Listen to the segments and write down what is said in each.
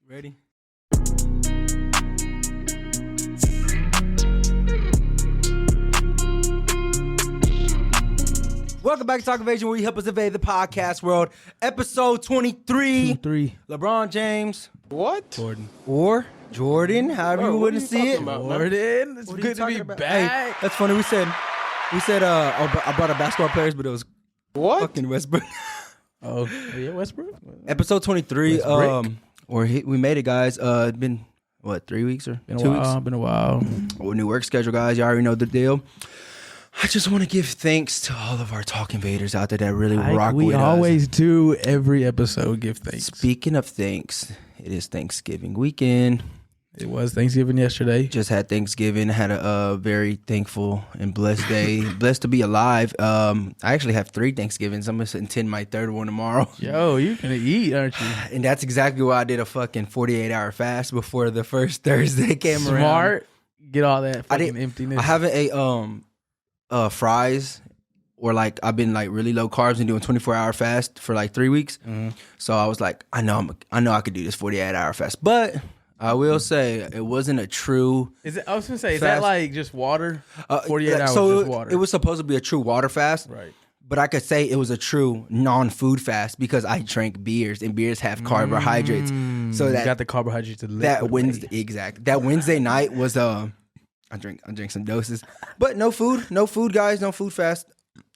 Ready? Welcome back to Talk Invasion, where you help us invade the podcast world. Episode 23. LeBron James. What? Jordan. Or Jordan, however you want to see it. Jordan. It's good to be back. Hey, that's funny. We said I brought up basketball players, but it was What? fucking Westbrook. Oh, yeah, Westbrook? Episode 23. Westbrook. We made it, guys. It's been, what, 3 weeks or 2 weeks? Been a while. New work schedule, guys. You already know the deal. I just want to give thanks to all of our Talk Invaders out there that really rock with us. We always do every episode, give thanks. Speaking of thanks, it is Thanksgiving weekend. It was Thanksgiving yesterday. Just had Thanksgiving. Had a very thankful and blessed day. Blessed to be alive. I actually have 3 Thanksgivings. I'm going to attend my 3rd one tomorrow. Yo, you're going to eat, aren't you? And that's exactly why I did a fucking 48-hour fast before the first Thursday came around. Smart. Get all that fucking emptiness. I haven't ate fries, or like I've been like really low carbs and doing 24-hour fast for like 3 weeks. Mm-hmm. So I was like, I know I could do this 48-hour fast, but I will say it wasn't a true. I was gonna say, is fast. that like just water? 48 hours so just water. It was supposed to be a true water fast, right? But I could say it was a true non-food fast because I drank beers, and beers have carbohydrates. So that you got the carbohydrates. That Wednesday, exactly. That Wednesday night was I drank some doses, but no food, guys, no food fast,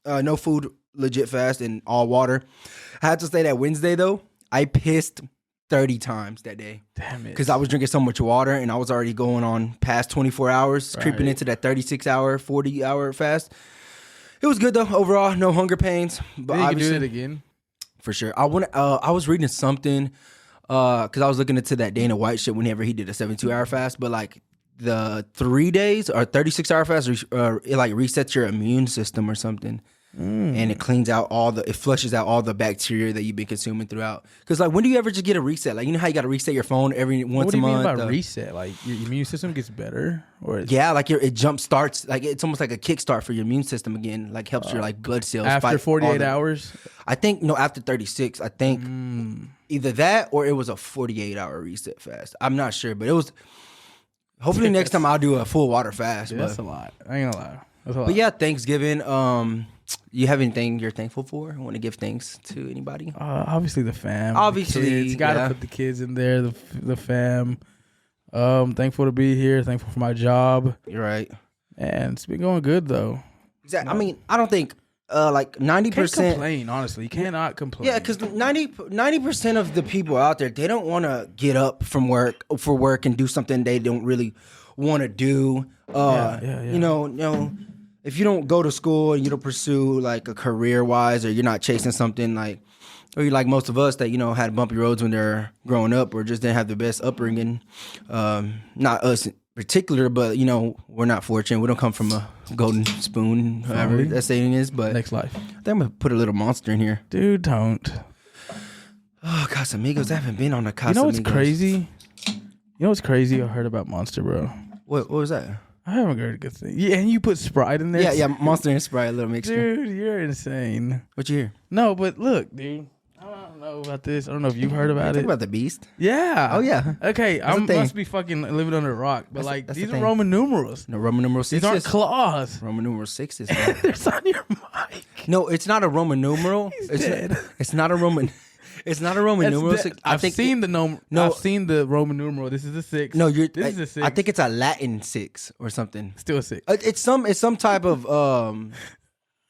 no food legit fast, and all water. I had to say that Wednesday though, I pissed 30 times that day. Damn it. Because I was drinking so much water and I was already going on past 24 hours, creeping into that 36-hour, 40-hour fast. It was good though, overall, no hunger pains. But you can do it again. For sure. I was reading something, because I was looking into that Dana White shit whenever he did a 72-hour fast, but like the 3 days or 36-hour fast, it like resets your immune system or something. And it cleans out it flushes out all the bacteria that you've been consuming throughout. Because like, when do you ever just get a reset? Like, you know how you got to reset your phone every once a month? What do you mean by reset? Like, your immune system gets better? Yeah, like it jump starts. Like, it's almost like a kickstart for your immune system again. Like, helps your like blood cells after fight 48 hours. I think after 36. I think either that or it was a 48-hour reset fast. I'm not sure, but it was. Hopefully next time I'll do a full water fast. Yeah, that's a lot. I ain't gonna lie. That's a lot. But yeah, Thanksgiving. You have anything you're thankful for? Want to give thanks to anybody? Obviously the fam. Obviously, you gotta put the kids in there. The fam. Thankful to be here. Thankful for my job. You're right. And it's been going good though. Exactly. I mean, I don't think like 90%. Can't complain, honestly. You cannot complain. Yeah, because 90% of the people out there, they don't want to get up from work and do something they don't really want to do. You know, if you don't go to school and you don't pursue like a career wise, or you're not chasing something like, or you're like most of us that, you know, had bumpy roads when they're growing up or just didn't have the best upbringing. Not us in particular, but you know, we're not fortunate. We don't come from a golden spoon, however that saying is. But next life. I think I'm gonna put a little monster in here. Dude, don't. Oh, Casamigos. I haven't been on a Casamigos. You know what's crazy? I heard about Monster, bro. What was that? I haven't heard a good thing. Yeah, and you put Sprite in there. Yeah, Monster and Sprite, a little mixture. Dude, you're insane. What you hear? No, but look, dude. I don't know about this. I don't know if you've heard about it. About the Beast? Yeah. Oh, yeah. Okay, I must be fucking living under a rock. But that's these are Roman numerals. No, Roman numeral 6. These aren't claws. Roman numeral 6 is. It's on your mic. No, it's not a Roman numeral. It's not a Roman. It's not a Roman numeral 6. I've seen the Roman numeral. This is a 6. No, this is a 6. I think it's a Latin 6 or something. Still a 6. It's some type of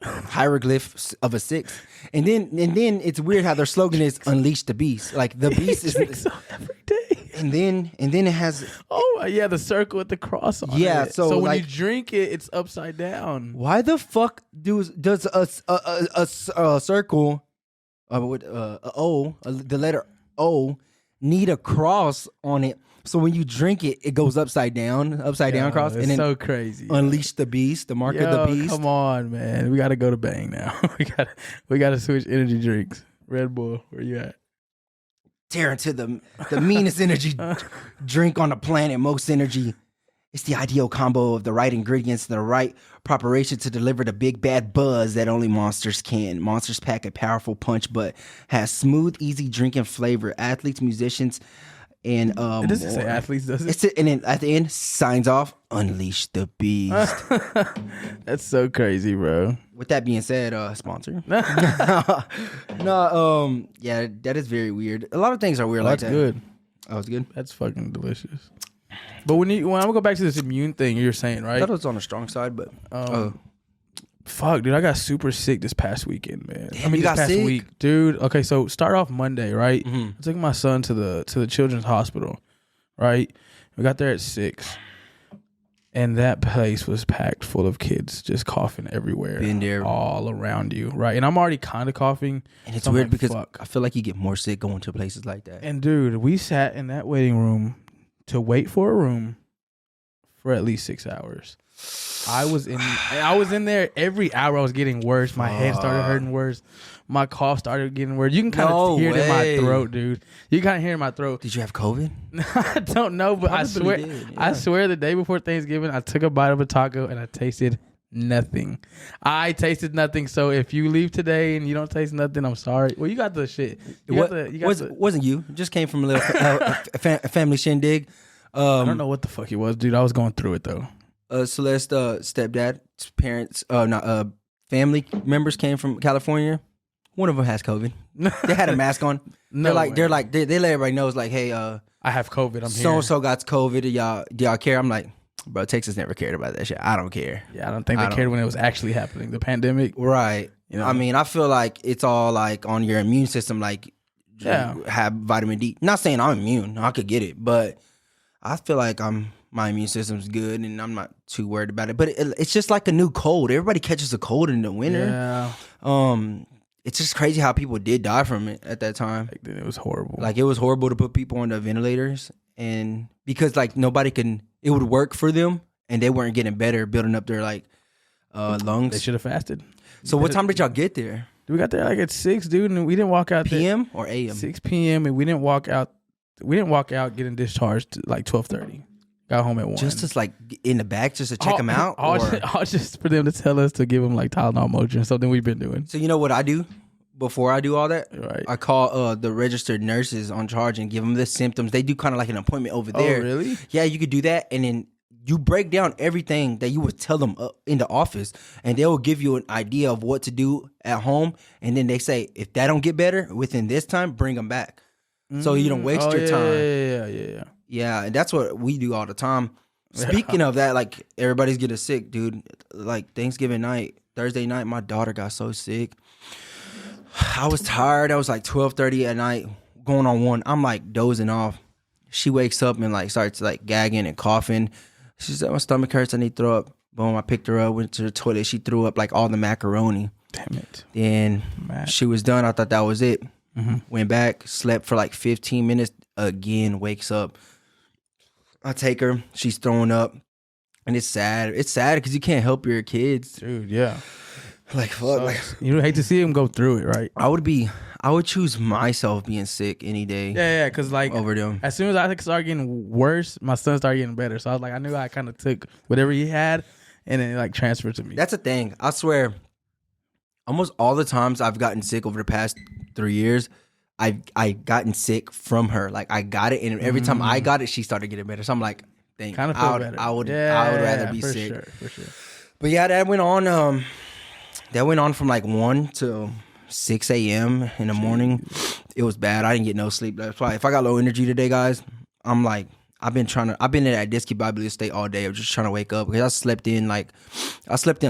hieroglyph of a 6. And then it's weird how their slogan is "Unleash the Beast." Like the Beast is every day. And then it has the circle with the cross on it. Yeah, so when you drink it, it's upside down. Why the fuck does a circle with the letter O need a cross on it? So when you drink it, it goes upside down cross. It's and then so crazy. Unleash the Beast, the mark of the Beast. Come on, man. We got to go to Bang now. we got to switch energy drinks. Red Bull, where you at? Tearing to the meanest energy drink on the planet, most energy. It's the ideal combo of the right ingredients, the right preparation to deliver the big bad buzz that only Monsters can. Monsters pack a powerful punch, but has smooth, easy drinking flavor. Athletes, musicians, And it doesn't say athletes, does it? And then at the end, signs off, unleash the beast. That's so crazy, bro. With that being said, sponsor. No, yeah, that is very weird. A lot of things are weird like that. That's good. Oh, it's good? That's fucking delicious. But when I'm gonna go back to this immune thing you're saying, right? I thought it was on the strong side, but fuck, dude, I got super sick this past weekend, man. Damn, this past sick? Week, dude. Okay, so start off Monday, right? Mm-hmm. I took my son to the children's hospital, right? We got there at 6, and that place was packed full of kids just coughing everywhere, been there, all around you, right? And I'm already kind of coughing, and it's weird because I feel like you get more sick going to places like that. And dude, we sat in that waiting room to wait for a room for at least 6 hours. I was in there every hour. I was getting worse. My head started hurting worse. My cough started getting worse. You can kind of hear it in my throat, dude. You kind of hear it in my throat. Did you have COVID? I don't know, but I swear, I swear, the day before Thanksgiving, I took a bite of a taco and I tasted nothing. I tasted nothing. So if you leave today and you don't taste nothing, I'm sorry. Well, you got the shit. Wasn't you? It just came from a little family shindig. I don't know what the fuck it was, dude. I was going through it though. Celeste, stepdad's parents, family members came from California. One of them has COVID. They had a mask on. They let everybody know, it's like, hey, I have COVID. I'm so and so got COVID. Do y'all care? I'm like, bro, Texas never cared about that shit. I don't care. Yeah, I don't think they cared when it was actually happening. The pandemic, right? You know, I mean, I feel like it's all like on your immune system. Like, have vitamin D. Not saying I'm immune. I could get it, but I feel like my immune system's good and I'm not too worried about it. But it's just like a new cold. Everybody catches a cold in the winter. Yeah. It's just crazy how people did die from it at that time. Like, it was horrible. Like, it was horrible to put people on the ventilators, and because like it would work for them, and they weren't getting better, building up their like lungs. They should have fasted. So what time did y'all get there? We got there like at 6, dude, and we didn't walk out PM or AM? 6 p.m. and we didn't walk out. We didn't walk out getting discharged like 12:30. Got home at 1. Just to like in the back, just to check them out? All just for them to tell us to give them like Tylenol Motrin, something we've been doing. So you know what I do before I do all that? Right. I call the registered nurses on charge and give them the symptoms. They do kind of like an appointment over there. Oh, really? Yeah, you could do that. And then you break down everything that you would tell them in the office, and they will give you an idea of what to do at home. And then they say, if that don't get better within this time, bring them back. So you don't waste your time. Yeah, and that's what we do all the time. Speaking of that, like, everybody's getting sick, dude. Like, Thanksgiving night, Thursday night, my daughter got so sick. I was tired. I was like 12:30 at night, going on 1. I'm like dozing off. She wakes up and like starts like gagging and coughing. She said, my stomach hurts. I need to throw up. Boom, I picked her up, went to the toilet. She threw up like all the macaroni. Damn it. Then she was done. I thought that was it. Mm-hmm. Went back, slept for like 15 minutes. Again, wakes up. I take her. She's throwing up. And it's sad. It's sad because you can't help your kids. Dude, yeah. Like, fuck. Like, you hate to see them go through it, right? I would choose myself being sick any day. Yeah, because like over them. As soon as I started getting worse, my son started getting better. So I was like, I knew I kind of took whatever he had and then it like transferred to me. That's the thing. I swear, almost all the times I've gotten sick over the past 3 years, I've gotten sick from her. Like, I got it, and every time I got it, she started getting better. So I'm like, thank kind of feel better. I would rather be sick. For sure. But yeah, that went on. That went on from like 1 to 6 a.m. in the morning. It was bad. I didn't get no sleep. That's why if I got low energy today, guys, I'm like, I've been in that discombobulated state all day. I'm just trying to wake up because I slept in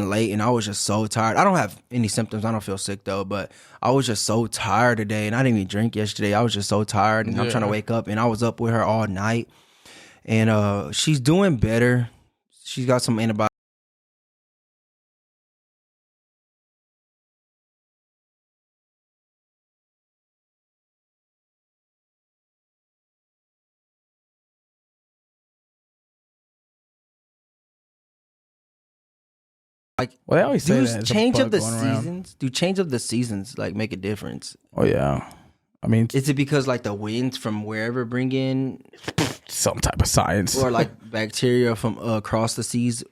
late and I was just so tired. I don't have any symptoms. I don't feel sick though, but I was just so tired today, and I didn't even drink yesterday. I was just so tired, and I'm trying to wake up, and I was up with her all night, and she's doing better. She's got some antibiotics. Like, well, they always say that change of the seasons. Do change of the seasons like make a difference? Oh yeah, I mean, is it because like the winds from wherever bring in some type of science, or like bacteria from across the seas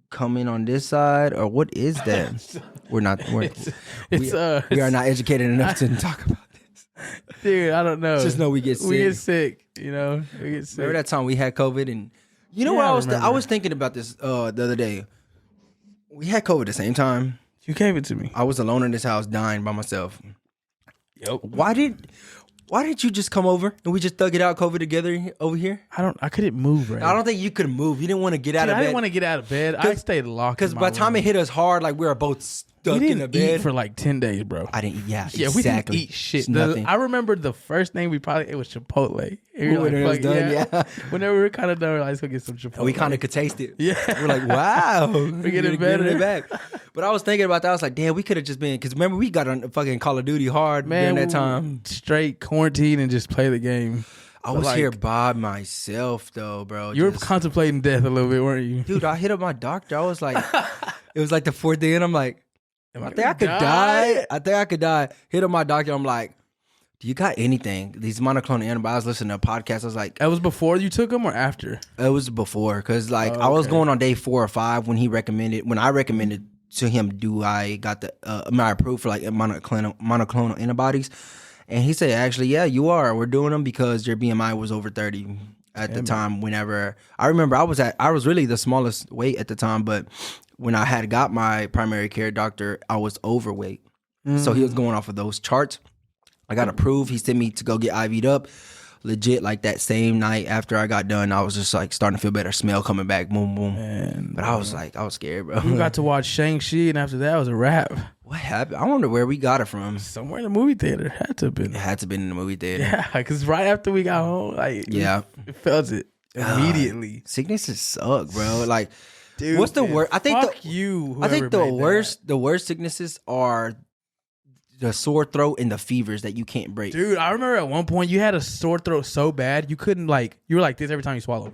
come in on this side, or what is that? We are not educated enough to talk about this. Dude, I don't know. Just know we get sick. We get sick, you know. We get sick. Remember that time we had COVID and you know Yeah, what I was thinking about this the other day. We had COVID at the same time. You gave it to me. I was alone in this house dying by myself. Yep. Why did you just come over and we just thug it out COVID together over here? I couldn't move, right? I don't think you could move. You didn't want to get out of bed. I didn't want to get out of bed. I stayed locked. Because by the time it hit us hard, like we were both stuck in the bed. Eat for like 10 days, bro. I didn't. Yeah, Yeah, we didn't eat shit. Nothing. I remember the first thing we probably ate was Chipotle. And When it was done, yeah. Whenever we were kind of done, we were like, let's go get some Chipotle. We kind of could taste it. Yeah. We're like, wow. We're getting better. It back. But I was thinking about that. I was like, damn, we could have just been, because remember, we got on fucking Call of Duty hard during that time. Straight quarantine and just play the game. I was here by myself, though, bro. You were contemplating death a little bit, weren't you? Dude, I hit up my doctor. I was like, it was like the fourth day, and I'm like, I think I could die. I think I could die. Hit up my doctor. I'm like, do you got anything? These monoclonal antibiotics. Listening to a podcast. I was like, that was before you took them or after? It was before, because like I was going on day 4 or 5 when I recommended to him, I got the am I approved for like monoclonal antibodies? And he said, actually, yeah, you are. We're doing them because your BMI was over 30 at the time. Whenever I remember, I was really the smallest weight at the time, but when I had got my primary care doctor, I was overweight. So he was going off of those charts. I got approved. He sent me to go get IV'd up. Legit, like that same night after I got done, I was just like starting to feel better. Smell coming back, boom, boom. Man, but I was scared, bro. You got to watch Shang-Chi, and after that, it was a wrap. What happened? I wonder where we got it from. Somewhere in the movie theater. Had to have been. It had to have been in the movie theater. Yeah, because right after we got home, like, we felt it immediately. Sicknesses suck, bro. Like, dude, what's the worst? I think the worst sicknesses are the sore throat and the fevers that you can't break. Dude, I remember at one point you had a sore throat so bad you couldn't you were like this every time you swallowed.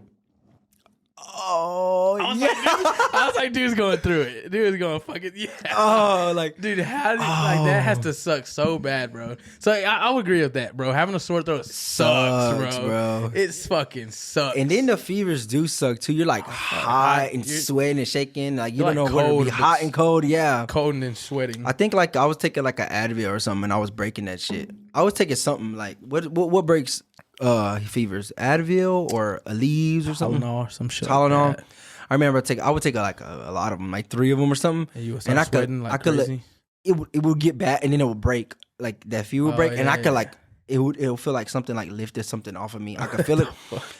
Oh, I was like, dude's going through it. Dude's going fucking Oh, like, dude, like that has to suck so bad, bro. So I would agree with that, bro. Having a sore throat sucks, bro. It's fucking sucks. And then the fevers do suck too. You're like hot and sweating and shaking. Like you don't know whether to be hot and cold. Yeah, cold and sweating. I think like I was taking like an Advil or something, and I was breaking that shit. I was taking something like what breaks fevers? Advil or Aleve or something? Tylenol or some shit. Tylenol. Like that. I remember I would take like a lot of them, like 3 of them or something. And you would start sweating like crazy. It would get bad and then it would break. Like that fever would break, and I could like it would feel like something like lifted something off of me. I could feel it,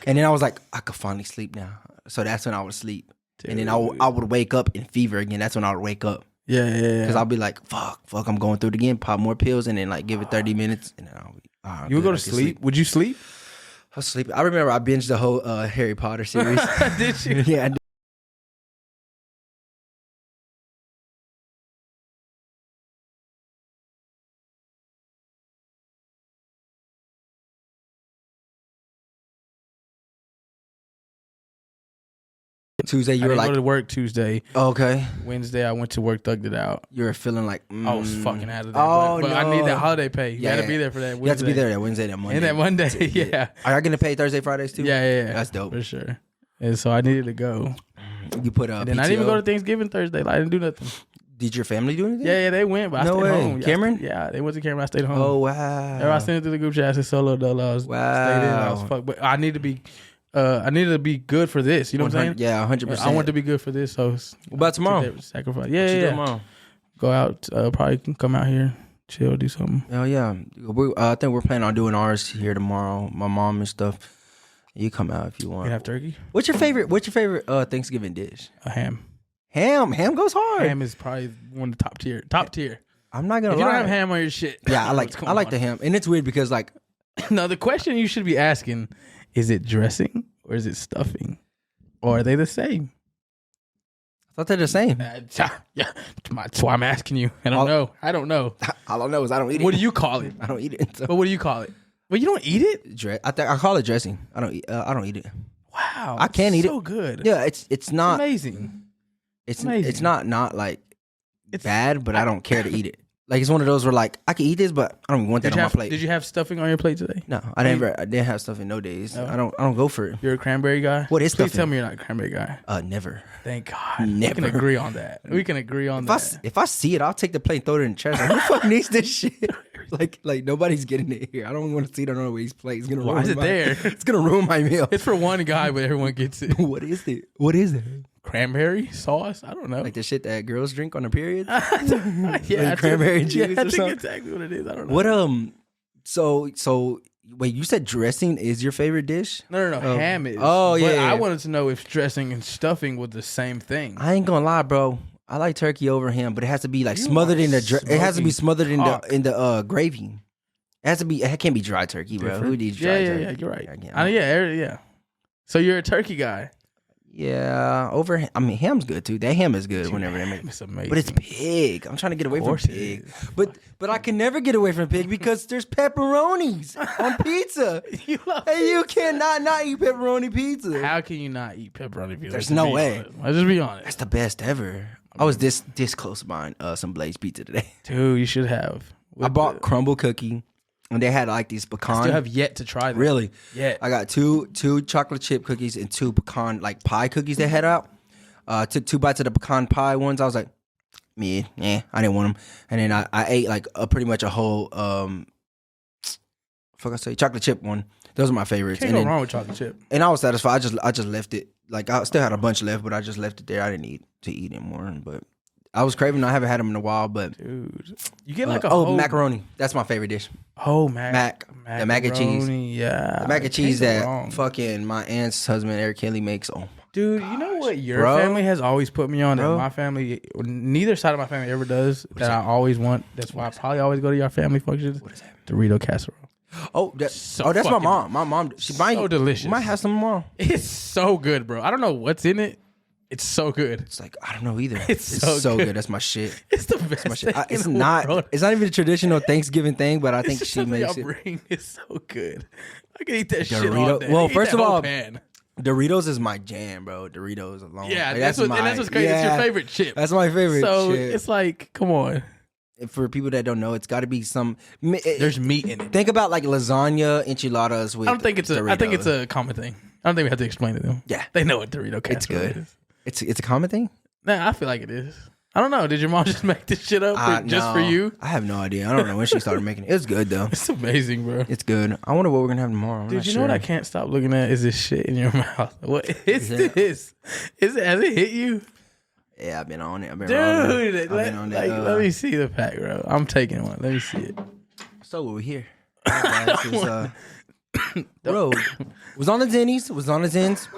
and then I was like, I could finally sleep now. So that's when I would sleep, dude. And then I would wake up in fever again. That's when I would wake up. Yeah. Because I'll be like, fuck, I'm going through it again. Pop more pills, and then like give it 30 minutes, and then I'll be. You would go to sleep? Would you sleep? I was sleeping. I remember I binged the whole Harry Potter series. Did you? Yeah, I did. Tuesday, you were like, I go to work Tuesday. Okay. Wednesday, I went to work, thugged it out. You were feeling like, I was fucking out of there. Oh, but no. I need that holiday pay. You gotta be there for that Wednesday. You have to be there that Wednesday, that Monday. And that Monday, yeah. Are y'all gonna pay Thursday, Fridays too? Yeah. That's dope. For sure. And so I needed to go. You put up. And then I didn't even go to Thanksgiving Thursday. Like, I didn't do nothing. Did your family do anything? Yeah, they went, but no I stayed way. home. Cameron? Yeah, they went to Cameron. I stayed home. Oh, wow. I sent it to the group chat. I said solo dolo. I was stayed in. I was fucked. But I need to be good for this. You know what I'm saying? Yeah, 100%. I want to be good for this. So what about tomorrow? Sacrifice. Yeah. Tomorrow? Go out. Probably come out here, chill, do something. Oh yeah. I think we're planning on doing ours here tomorrow. My mom and stuff. You come out if you want. You can have turkey. What's your favorite Thanksgiving dish? A ham. Ham goes hard. Ham is probably one of the top tier. I'm not gonna lie. If you don't have ham on your shit. Yeah, I like the ham, and it's weird because like. No, the question you should be asking: is it dressing or is it stuffing, or are they the same? I thought they're the same. Yeah, that's why I'm asking you. I don't know. All I know is I don't eat it. What do you call it? I don't eat it. So. But what do you call it? Well, you don't eat it. I call it dressing. I don't eat it. Wow, I can't eat it. So good. Yeah, it's not amazing. It's amazing. It's not like it's bad, but I don't care to eat it. Like it's one of those where like I can eat this, but I don't even want that on my plate. Did you have stuffing on your plate today? No, I didn't have stuffing no days. No. I don't go for it. You're a cranberry guy? What is stuffing? Please tell me you're not a cranberry guy. Never. Thank God. Never. We can agree on that. We can agree on that. If I see it, I'll take the plate and throw it in the trash. Like, who the fuck needs this shit? Like nobody's getting it here. I don't want to see it on nobody's plate. It's gonna Why is it there? It's gonna ruin my meal. It's for one guy, but everyone gets it. What is it? What is it? Cranberry sauce? I don't know. Like the shit that girls drink on their periods? Yeah, like cranberry juice I or think something? exactly what it is. I don't know. What so wait, you said dressing is your favorite dish? No. Oh. Ham is. Oh, But yeah. I wanted to know if dressing and stuffing was the same thing. I ain't gonna lie, bro. I like turkey over ham, but it has to be like smothered in the it has to be smothered in the gravy. It can't be dry turkey, bro. Different. Who needs dry turkey? Yeah, you're right. Yeah. Yeah. So you're a turkey guy. Yeah, ham's good too. That ham is good whenever they make it. It's amazing. But it's pig. I'm trying to get away from pig. Is. But I can never get away from pig because there's pepperonis on pizza. You cannot not eat pepperoni pizza. How can you not eat pepperoni pizza? There's no way. Let's just be honest. That's the best ever. I was this close to buying some Blaze pizza today. Dude, you should have. I bought crumble cookie, and they had like these pecan. I still have yet to try them. Really? Yeah. I got two chocolate chip cookies and 2 pecan like pie cookies they had out. Took 2 bites of the pecan pie ones. I was like, I didn't want them. And then I ate like pretty much a whole chocolate chip one. Those are my favorites. Can't go wrong with chocolate chip. And I was satisfied. I just left it. Like I still had a bunch left, but I just left it there. I didn't eat anymore. But I was craving. I haven't had them in a while. But dude, you get like a whole macaroni. That's my favorite dish. Oh, the mac and cheese. Yeah, the mac and cheese that fucking my aunt's husband Eric Kelly makes. Oh, dude, you know what your family has always put me on, and my family, neither side of my family ever does. That I always want. That's why I probably always go to your family functions. What is that? Dorito casserole. Oh, that's my mom. My mom, she might so delicious. Might have some tomorrow. It's so good, bro. I don't know what's in it. It's so good. It's like I don't know either. It's so good. That's my shit. It's the best. That's my shit. It's not even a traditional Thanksgiving thing, but I think she makes it. It's so good. I can eat that Dorito. shit all day. Well, first of all, pan. Doritos is my jam, bro. Doritos alone. Yeah, like, that's what's crazy. Yeah, it's your favorite chip. That's my favorite. So chip. It's like, come on. For people that don't know, it's got to be some. There's meat in it. Think about like lasagna enchiladas with. I think it's a common thing. I don't think we have to explain it to them. Yeah, they know what Dorito casserole is. It's a common thing. Nah, I feel like it is. I don't know. Did your mom just make this shit up just for you? I have no idea. I don't know when she started making it. It's good though. It's amazing, bro. It's good. I wonder what we're gonna have tomorrow. Dude, you know what I can't stop looking at is this shit in your mouth. What is this? Has it hit you? Yeah, I've been on it. Dude, let me see the pack, bro. I'm taking one. Let me see it. So we're here. Bro, was on the Zennies. Was on the Zens.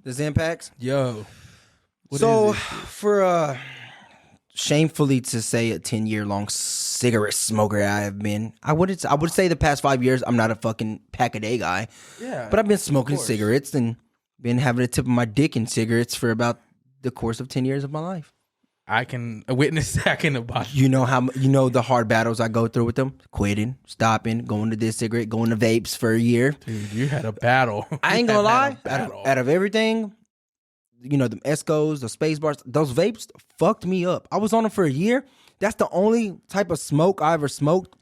The Zen packs. Yo. For shamefully to say a 10-year-long cigarette smoker I have been, I would say the past 5 years I'm not a fucking pack a day guy. Yeah. But I've been smoking cigarettes and been having the tip of my dick in cigarettes for about the course of 10 years of my life. I can witness that in the body. You know the hard battles I go through with them. Quitting, stopping, going to this cigarette, going to vapes for a year. Dude, you had a battle. I ain't gonna lie. Out of everything, the Escos, the space bars, those vapes fucked me up. I was on them for a year. That's the only type of smoke I ever smoked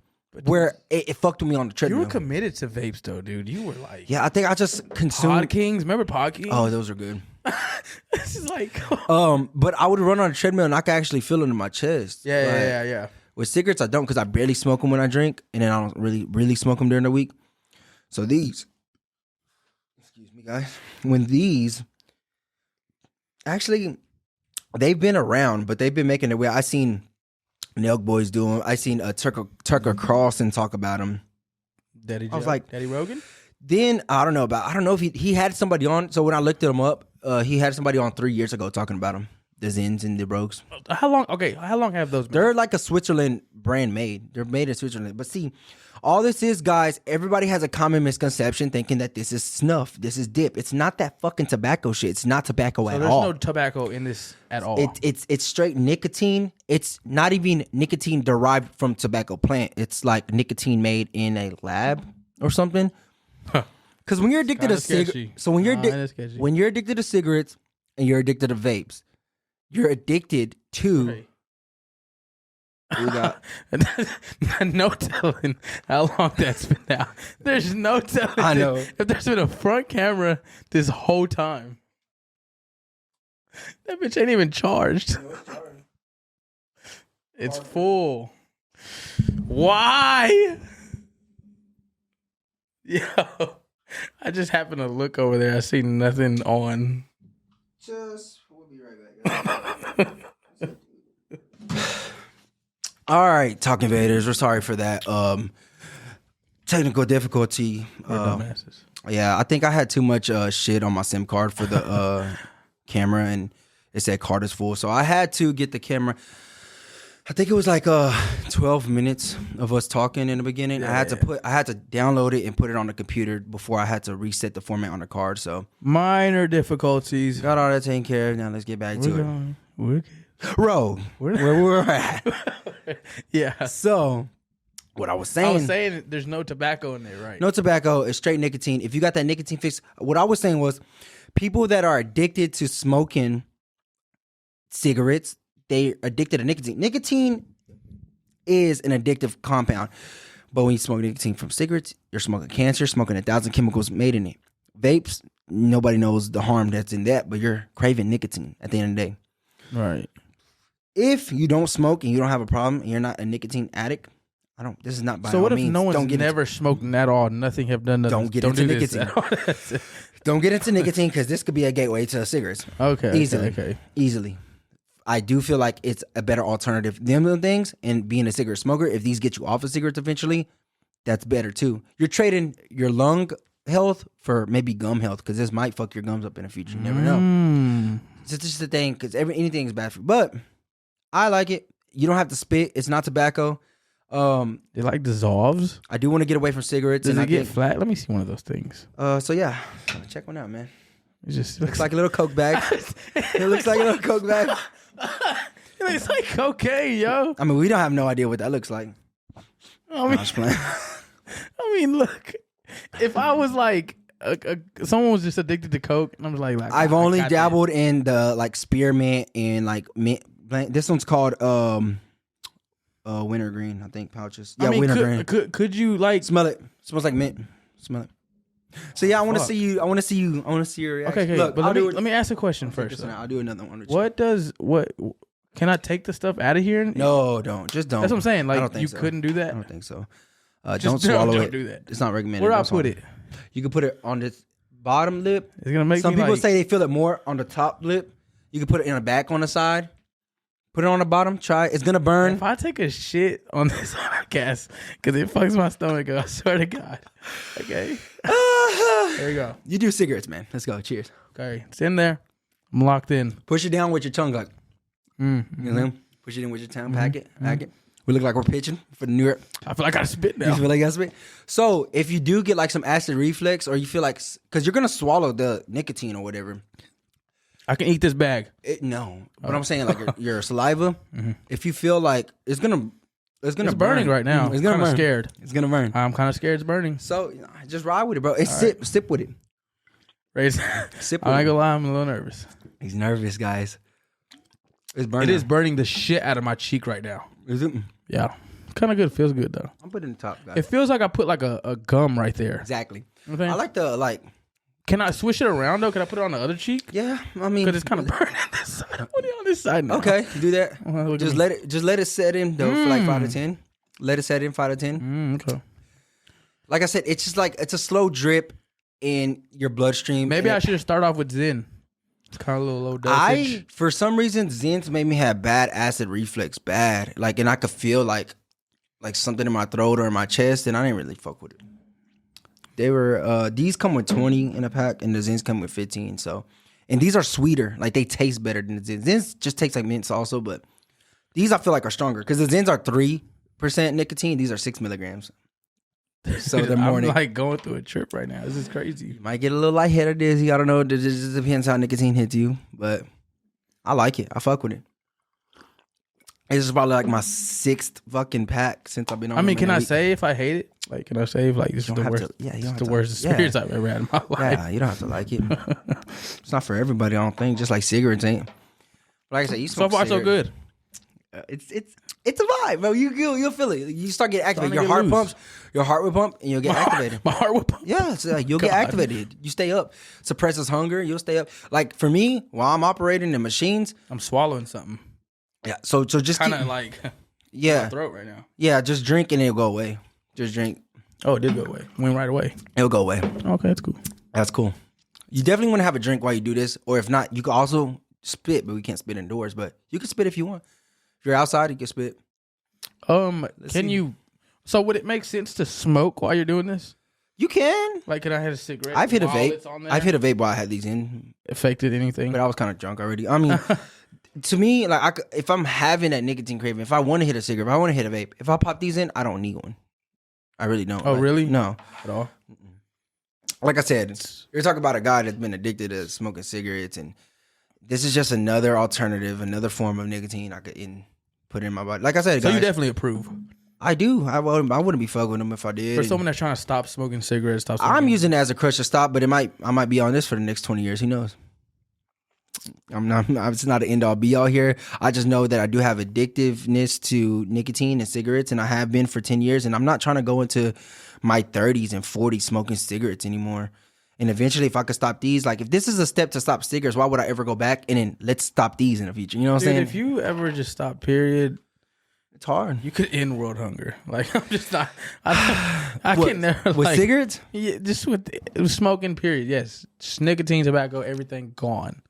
where it fucked me on the treadmill. You were committed to vapes though, dude. You were like, yeah, I think I just consumed Pod Kings. Remember Pod Kings? Oh, those are good. This is like, but I would run on a treadmill and I could actually feel it in my chest. Yeah. With cigarettes, I don't because I barely smoke them when I drink, and then I don't really smoke them during the week. So these, excuse me, guys, when these, actually, they've been around, but they've been making their way. I seen Nelk Boys do them. I seen Tucker Carlson talk about them. Daddy Rogan. Then I don't know if he had somebody on. So when I looked him up, he had somebody on 3 years ago talking about them, the Zins and the Brogues. How long have those been? They're like a Switzerland brand made. They're made in Switzerland. But see, all this is, guys, everybody has a common misconception thinking that this is snuff, this is dip. It's not that fucking tobacco shit. It's not tobacco at all. There's no tobacco in this at all. It's straight nicotine. It's not even nicotine derived from tobacco plant. It's like nicotine made in a lab or something. Because when you're addicted to cigarettes, when you're addicted to cigarettes and you're addicted to vapes, you're addicted to. We got no telling how long that's been out. There's no telling. I know if there's been a front camera this whole time. That bitch ain't even charged. It's full. Why? Yo, I just happened to look over there. I see nothing on. We'll be right back. All right, Talk Invaders. We're sorry for that. Technical difficulty. Yeah, I think I had too much shit on my SIM card for the camera, and it said card is full. So I had to get the camera. I think it was like 12 minutes of us talking in the beginning. Yeah, I had to download it and put it on the computer before I had to reset the format on the card. So minor difficulties. Got all that taken care of. Now let's get back to it. We're good. Road, where we're at. Yeah. So what I was saying there's no tobacco in there, right? No tobacco. It's straight nicotine. If you got that nicotine fix, what I was saying was people that are addicted to smoking cigarettes, they're addicted to nicotine. Nicotine is an addictive compound. But when you smoke nicotine from cigarettes, you're smoking cancer, smoking 1,000 chemicals made in it. Vapes, nobody knows the harm that's in that, but you're craving nicotine at the end of the day. Right. If you don't smoke and you don't have a problem and you're not a nicotine addict, this is not by so all what if means. No one's never smoked at all? Nothing have done. Don't get into nicotine. Don't get into nicotine because this could be a gateway to cigarettes. Okay. Easily. I do feel like it's a better alternative than things, and being a cigarette smoker, if these get you off of cigarettes eventually, that's better too. You're trading your lung health for maybe gum health because this might fuck your gums up in the future. You never know. It's just the thing because anything is bad for you. But I like it. You don't have to spit. It's not tobacco. It like dissolves. I do want to get away from cigarettes. Does it get flat? Let me see one of those things. So yeah, check one out, man. It just looks like a little Coke bag. It looks like a little Coke bag. It looks like cocaine, yo. I mean, we don't have no idea what that looks like. I mean, look. If I was like, someone was just addicted to Coke, and I was like I've only dabbled in the like spearmint and like mint. This one's called wintergreen, I think, pouches. Yeah, wintergreen. Could you like smell it? It smells like mint. Smell it. So yeah, I want to see you. I want to see your reaction. Okay. Look, but let me ask a question first. I'll do another one. What? Can I take the stuff out of here? No, don't. Just don't. That's what I'm saying. Like, I don't think so. Couldn't do that. I don't think so. Don't swallow it. Don't do that. It's not recommended. Where do I put it? You can put it on this bottom lip. It's gonna make some people say they feel it more on the top lip. You can put it in the back on the side. Put it on the bottom. Try it. It's gonna burn. If I take a shit on this podcast, because it fucks my stomach up, I swear to God. Okay. There you go. You do cigarettes, man. Let's go. Cheers. Okay. It's in there. I'm locked in. Push it down with your tongue, like. You know? Push it in with your tongue. Pack it. We look like we're pitching for the New York. I feel like I spit now. You feel like I spit? So if you do get like some acid reflux, or you feel like, because you're gonna swallow the nicotine or whatever. I can eat this bag. No, but I'm saying like your saliva. If you feel like it's burning right now. It's gonna burn. Scared. It's gonna burn. I'm kind of scared it's burning. So just ride with it, bro. Sip with it. Sip with it. I ain't gonna lie, I'm a little nervous. He's nervous, guys. It's burning. It is burning the shit out of my cheek right now. Is it? Yeah. Kind of good. Feels good though. I'm putting the top, guys. It feels like I put like a gum right there. Exactly. Okay. I like the Can I swish it around though? Can I put it on the other cheek? Yeah, I mean, because it's kind of burning this side. Put it on this side now. Okay, do that. Just let it set in though for like 5 to 10. Let it set in 5 to 10. Okay. Like I said, it's just like it's a slow drip in your bloodstream. Maybe I should start off with Zen. It's kind of a little low dosage. For some reason, Zens made me have bad acid reflux, bad. Like, and I could feel like something in my throat or in my chest, and I didn't really fuck with it. They were these come with 20 in a pack, and the Zens come with 15. So, and these are sweeter. Like they taste better than the Zens. Zens just taste like mints also, but these I feel like are stronger because the Zens are 3% nicotine. These are 6 milligrams. So they're more. I'm like going through a trip right now. This is crazy. You might get a little lightheaded, dizzy. I don't know. It just depends how nicotine hits you, but I like it. I fuck with it. This is probably like my 6th fucking pack since I've been on. I mean, can I say if I hate it? Like, can I say if like this is the worst? The worst experience I've ever had in my life. Yeah, you don't have to like it. It's not for everybody. I don't think. Just like cigarettes ain't. But like I said, you smoke so far so good. It's a vibe, bro. You'll feel it. You start getting activated. Your heart pumps. Your heart will pump, and you'll get activated. My heart will pump. Yeah, so you'll get activated. You stay up. Suppresses hunger. You'll stay up. Like for me, while I'm operating the machines, I'm swallowing something. Yeah. So just kind of like Yeah. My throat right now. Yeah, just drink and it'll go away. Just drink. Oh, it did go away. Went right away. It'll go away. Okay, that's cool. That's cool. You definitely want to have a drink while you do this. Or if not, you can also spit, but we can't spit indoors. But you can spit if you want. If you're outside, you can spit. So would it make sense to smoke while you're doing this? You can. Like, can I hit a cigarette? I've hit a vape. I've hit a vape while I had these in. Affected anything? But I was kind of drunk already. I mean, to me, like, if I'm having that nicotine craving, if I want to hit a cigarette, if I want to hit a vape, if I pop these in, I don't need one. I really don't. Oh, really? No. At all? Like I said, you're talking about a guy that's been addicted to smoking cigarettes, and this is just another alternative, another form of nicotine I could put in my body. Like I said, so guys, you definitely approve. I do. I wouldn't be fucking with them if I did. For someone that's trying to stop smoking cigarettes, I'm using it as a crutch to stop, but I might be on this for the next 20 years. Who knows? It's not an end all be all here. I just know that I do have addictiveness to nicotine and cigarettes, and I have been for 10 years. And I'm not trying to go into my 30s and 40s smoking cigarettes anymore. And eventually, if I could stop these, like if this is a step to stop cigarettes, why would I ever go back and then let's stop these in the future? You know what I'm saying? If you ever just stop, period, it's hard. You could end world hunger. Like, I'm just not. I can never. With like, cigarettes? Yeah, just with smoking. Period. Yes, just nicotine, tobacco, everything gone.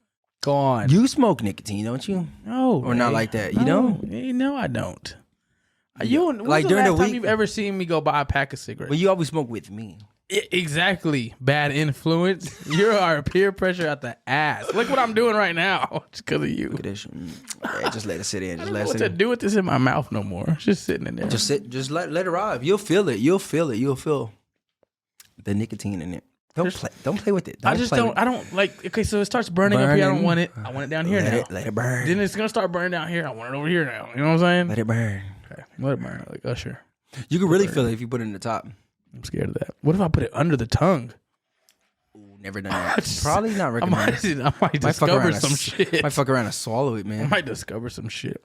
Gone. You smoke nicotine, don't you? No, or not like that. You don't? No, I don't. You like the during last the time week, you've ever seen me go buy a pack of cigarettes? But you always smoke with me. Exactly. Bad influence. You're our peer pressure at the ass. Look what I'm doing right now, just because of you. Look at this. Yeah, just let it sit in. I don't know what to do with this in my mouth no more. It's just sitting in there. Just sit. Just let it ride. You'll feel it. You'll feel it. You'll feel the nicotine in it. Don't play with it. I don't like. Okay, so it starts burning up here. I don't want it. I want it down here now. Let it burn. Then it's gonna start burning down here. I want it over here now. You know what I'm saying? Let it burn. Okay, let it burn. Like Usher. You can really feel it if you put it in the top. I'm scared of that. What if I put it under the tongue? Ooh, never done that. Probably not recommended. I might discover some shit. Might fuck around and swallow it, man. I might discover some shit.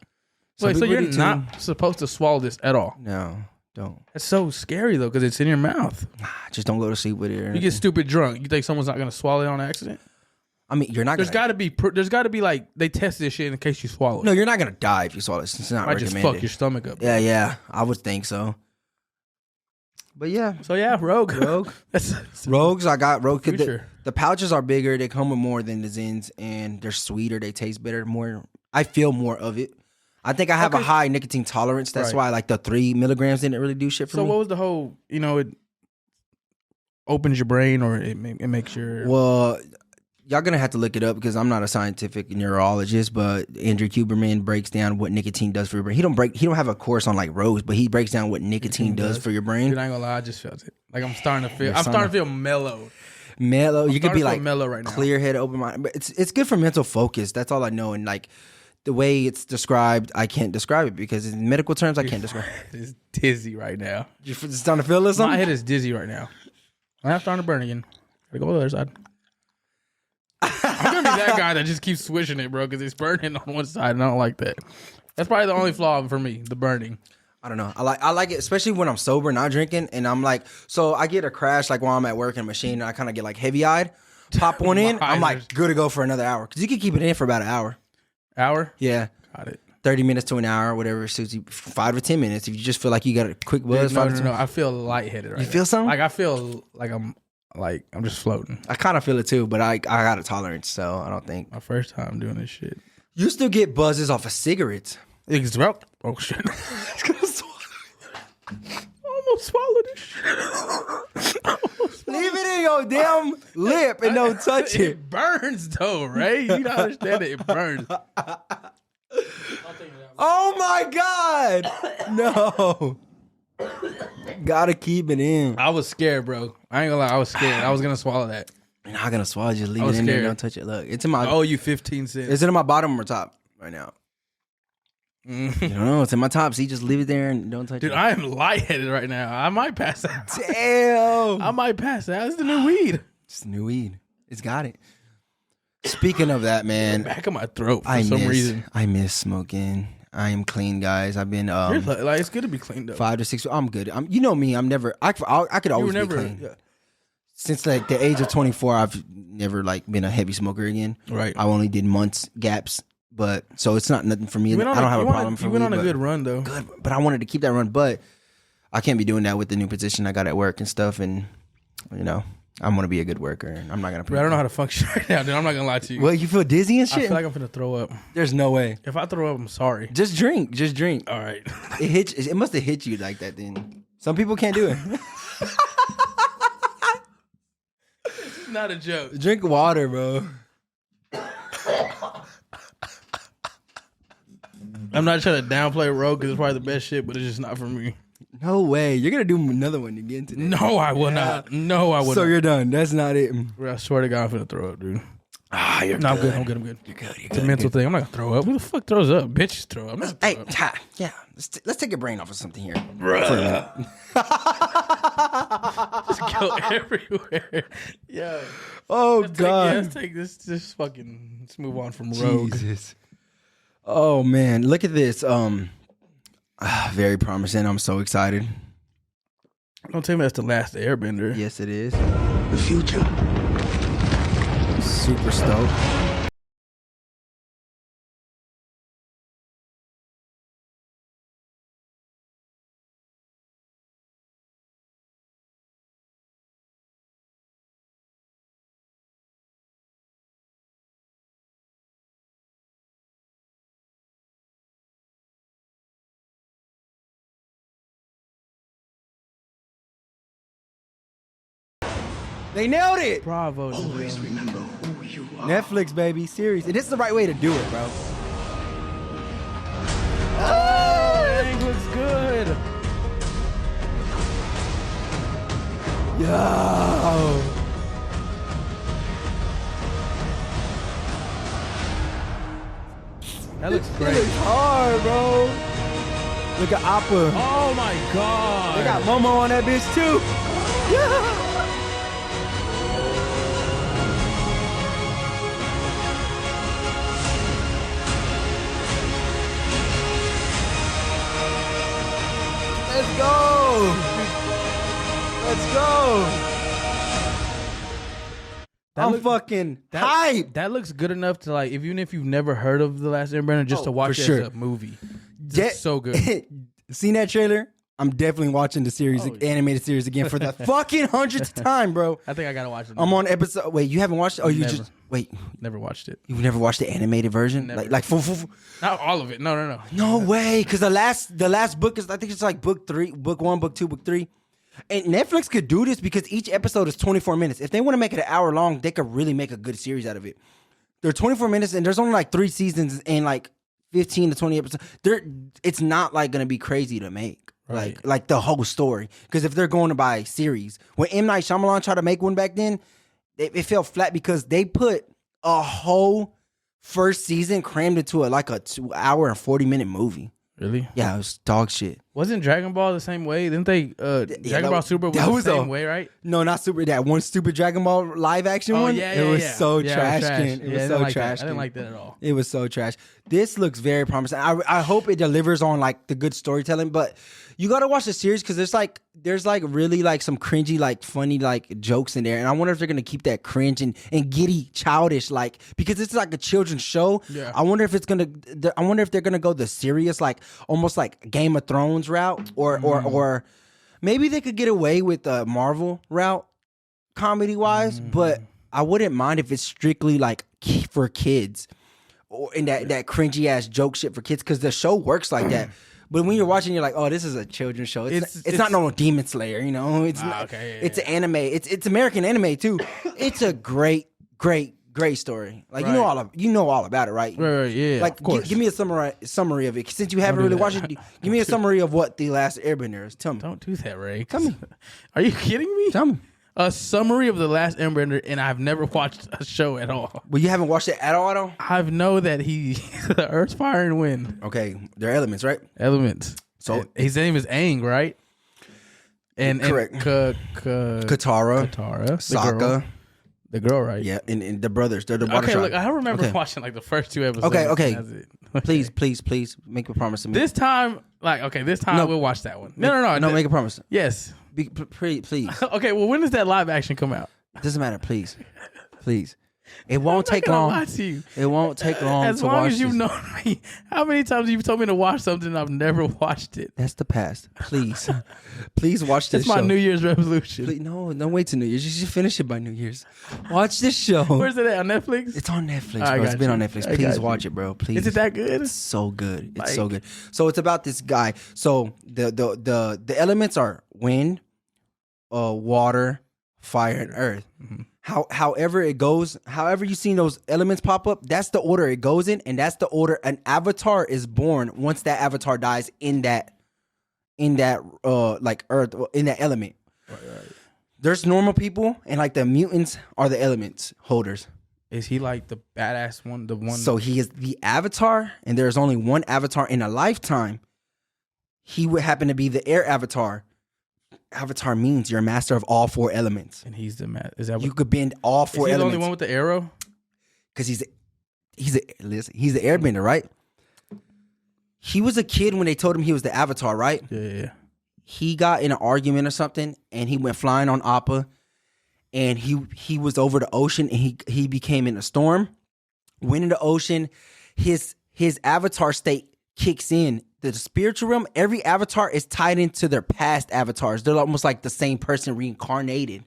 Wait, so you're not supposed to swallow this at all? No, don't. That's so scary though, because it's in your mouth. Just don't go to sleep with it. You get stupid drunk. You think someone's not gonna swallow it on accident? I mean, you're not. There's got to be like they test this shit in case you swallow it. No, you're not gonna die if you swallow it. It's not recommended. Might just fuck your stomach up. Yeah, I would think so. But yeah. So yeah, Rogue. Rogues, I got Rogue. The pouches are bigger. They come with more than the Zins, and they're sweeter. They taste better. More. I feel more of it. I think I have a high nicotine tolerance. That's why like the 3 milligrams didn't really do shit for me. So what was the whole? It opens your brain or it makes your. Well, y'all gonna have to look it up because I'm not a scientific neurologist, but Andrew Huberman breaks down what nicotine does for your brain. He don't have a course on like Rose, but he breaks down what nicotine does for your brain. Dude, I ain't gonna lie, I just felt it. Like I'm starting to feel mellow. Mellow. You could be like mellow right now. Clear head, open mind. But it's good for mental focus. That's all I know. And like the way it's described, I can't describe it because in medical terms, I can't describe it. It's dizzy right now. You starting to feel this? My head is dizzy right now. I'm starting to burn again. Gotta go to the other side. I'm gonna be that guy that just keeps switching it, bro, because it's burning on one side, and I don't like that. That's probably the only flaw for me, the burning. I don't know. I like it, especially when I'm sober, not drinking, and I'm like, so I get a crash like while I'm at work in a machine, and I kind of get like heavy eyed. Pop one in, I'm like good to go for another hour because you can keep it in for about an hour. Hour? Yeah. Got it. 30 minutes to an hour, whatever suits you. 5 to 10 minutes. If you just feel like you got a quick buzz. No. I feel lightheaded right now. You feel something? Like I feel like I'm just floating. I kind of feel it too, but I got a tolerance, so I don't think. My first time doing this shit. You still get buzzes off of cigarettes. Oh shit. Almost swallowed this shit. Leave it in your damn lip and don't touch it. It burns though, Ray. You don't understand it. It burns. Oh my God. No. Gotta keep it in. I was scared, bro. I ain't gonna lie. I was scared. I was gonna swallow that. You're not gonna swallow. Just leave it in there. Don't touch it. Look, it's in my. Oh, you 15 cents. Is it in my bottom or top right now? You don't know. It's in my top. See, just leave it there and don't touch it. Dude, I am lightheaded right now. I might pass out. Damn. I might pass out. It's the new weed. It's the new weed. It's got it. Speaking of that, man. Back of my throat for some reason. I miss smoking. I am clean, guys. I've been like it's good to be cleaned up. 5 to 6. I'm good. You know me. I'm never. I could always be clean. Yeah. Since like the age of 24, I've never like been a heavy smoker again. Right. I only did months gaps but so it's not nothing for me. I don't have a problem for me. You went on a good run though. Good, but I wanted to keep that run, but I can't be doing that with the new position I got at work and stuff, and I'm gonna be a good worker. And I'm not gonna. Bro, I don't know how to function right now, dude. I'm not gonna lie to you. Well, you feel dizzy and shit. I feel like I'm finna throw up. There's no way. If I throw up, I'm sorry. Just drink. All right. It must have hit you like that. Then some people can't do it. It's not a joke. Drink water, bro. I'm not trying to downplay Rogue because it's probably the best shit, but it's just not for me. No way. You're going to do another one again today. No, I will not. No, I will not. So you're done. That's not it. Bro, I swear to God, I'm finna throw up, dude. You're no, good. I'm good. You're good. It's a mental thing. I'm not gonna throw up. Who the fuck throws up? Bitches throw up. Hey, yeah. Let's take your brain off of something here. Just go everywhere. Yeah. Oh, God. Let's take this. Let's move on from Rogue. Jesus. Oh, man. Look at this. Very promising. I'm so excited. Don't tell me that's the last Airbender. Yes, it is. The future. Super stoked. They nailed it. Bravo. Always remember who you are. Netflix, baby. Series. And this is the right way to do it, bro. Oh, that looks good. Yo. That looks It great. looks hard, bro. Look at Appa. Oh my God. They got Momo on that bitch, too. Yeah. Let's go. Let's go. I'm fucking hyped. That looks good enough to like, even if you've never heard of The Last Airbender, just to watch it as a movie. It's so good. Seen that trailer? I'm definitely watching the series, animated series again for the fucking 100th time, bro. I think I gotta watch it. I'm on episode. Wait, you haven't watched it? Oh, you Never. just wait. Never watched it. You've never watched the animated version? Never. Like full. Not all of it. No. No way, because the last book is, I think it's like book 3, book 1, book 2, book 3. And Netflix could do this because each episode is 24 minutes. If they want to make it an hour long, they could really make a good series out of it. They're 24 minutes, and there's only like 3 seasons and like 15 to 20 episodes. It's not like gonna be crazy to make. Right. Like the whole story. Because if they're going to buy series, when M. Night Shyamalan tried to make one back then, it fell flat because they put a whole first season crammed into a 2-hour and 40-minute movie. Really? Yeah, it was dog shit. Wasn't Dragon Ball the same way? Didn't they? Dragon Ball Super was the same way, right? No, not Super. That one stupid Dragon Ball live action one. Yeah, it was so trash. It was so trash. I didn't like that at all. It was so trash. This looks very promising. I hope it delivers on like the good storytelling, but you got to watch the series because there's really like some cringy, like funny, like jokes in there. And I wonder if they're going to keep that cringe and giddy, childish, like, because it's like a children's show. Yeah. I wonder if they're going to go the serious, like almost like Game of Thrones route or maybe they could get away with the Marvel route comedy wise, but I wouldn't mind if it's strictly like for kids or in that cringy ass joke shit for kids because the show works like that. But when you're watching, you're like, oh, this is a children's show. It's not no Demon Slayer, you know. It's it's an anime. It's American anime too. It's a great story. Like you know all about it, right? Right, yeah. Like of course. Give me a summary of it since you haven't really watched it. Give me a summary of what The Last Airbender is. Tell me. Don't do that, Ray. Tell me. Are you kidding me? Tell me. A summary of The Last Airbender, and I've never watched a show at all. Well, you haven't watched it at all, though? I know that he the Earth, Fire, and Wind. Okay, they're elements, right? Elements. So his name is Aang, right? And correct. Katara, Sokka, the girl, right? Yeah, and the brothers. They're the water Okay, tribe. look, I remember watching like the first 2 episodes. Okay. That's it. Please, make a promise to me. This time we'll watch that one. No, make a promise. Yes. Please. Okay, well, when does that live action come out? It doesn't matter. Please. It won't take long. Lie to you. It won't take long As to long watch as you've this. known me, how many times you've told me to watch something and I've never watched it? That's the past. Please. Please watch this It's my show. New Year's resolution. Please, no, don't wait till New Year's. You should finish it by New Year's. Watch this show. Where's it at? On Netflix? It's on Netflix, I bro. It's got been you. on Netflix. I Please got watch you. it, bro. Please. Is it that good? It's so good. It's Like- so good. So it's about this guy. So the elements are wind, water, fire, and earth. Mm-hmm. However it goes, however you seen those elements pop up, that's the order it goes in, and that's the order an avatar is born once that avatar dies in that like earth, in that element. Right. There's normal people, and like the mutants are the elements holders. Is he like the badass one? The one. So he is the avatar, and there's only one avatar in a lifetime. He would happen to be the air avatar. Avatar means you're a master of all four elements. and he's the man. Is that You what? could bend all Is four he the elements. only one with the arrow? Because he's the airbender, right? He was a kid when they told him he was the avatar, right? Yeah. He got in an argument or something, and he went flying on Appa, and he was over the ocean, and he became in a storm. Went in the ocean, his avatar state kicks in. The spiritual realm, every avatar is tied into their past avatars. They're almost like the same person reincarnated.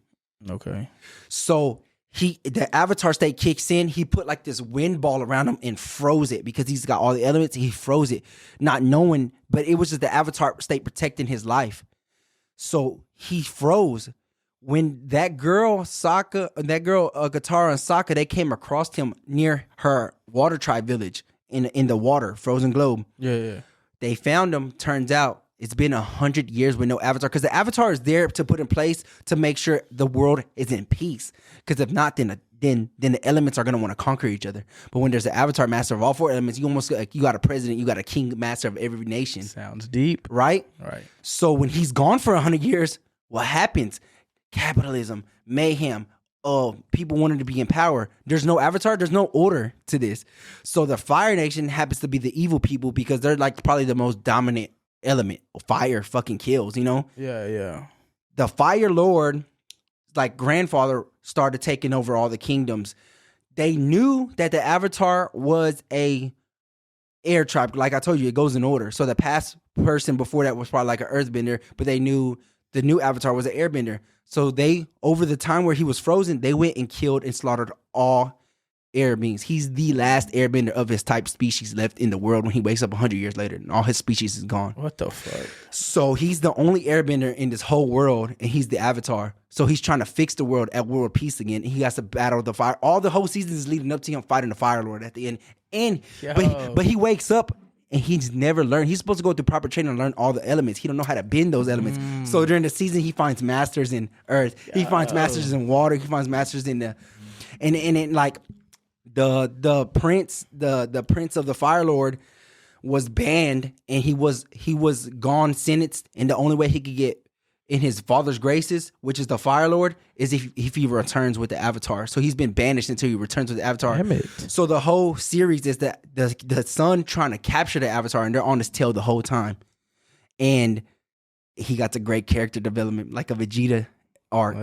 Okay. So the avatar state kicks in. He put like this wind ball around him and froze it because he's got all the elements. He froze it, not knowing, but it was just the avatar state protecting his life. So he froze. When that girl Katara and Sokka, they came across him near her water tribe village in the water, frozen globe. Yeah. They found him. Turns out it's been 100 years with no avatar, because the avatar is there to put in place to make sure the world is in peace. Because if not, then the elements are going to want to conquer each other. But when there's an avatar master of all four elements, you almost like you got a president, you got a king master of every nation, Sounds deep. right? Right. So when he's gone for 100 years, what happens? Capitalism, mayhem. People wanted to be in power. There's no avatar. There's no order to this. So the Fire Nation happens to be the evil people because they're like probably the most dominant element. Fire fucking kills, you know? Yeah. The Fire Lord, like grandfather, started taking over all the kingdoms. They knew that the avatar was a air tribe. Like I told you, it goes in order. So the past person before that was probably like an earthbender, but they knew the new avatar was an airbender. So they, over the time where he was frozen, they went and killed and slaughtered all air beings. He's the last airbender of his type species left in the world when he wakes up 100 years later, and all his species is gone. What the fuck? So he's the only airbender in this whole world, and he's the avatar. So he's trying to fix the world at world peace again, and he has to battle the fire. All the whole season is leading up to him fighting the Fire Lord at the end. But he wakes up and he's never learned. He's supposed to go through proper training and learn all the elements. He don't know how to bend those elements. So during the season, he finds masters in earth. He finds masters in water. He finds masters in the, and like the prince of the Fire Lord was banned, and he was gone, sentenced, and the only way he could get in his father's graces, which is the Fire Lord, is if he returns with the Avatar. So he's been banished until he returns with the Avatar. Damn it. So the whole series is that the son trying to capture the Avatar, and they're on his tail the whole time. And he got a great character development, like a Vegeta arc.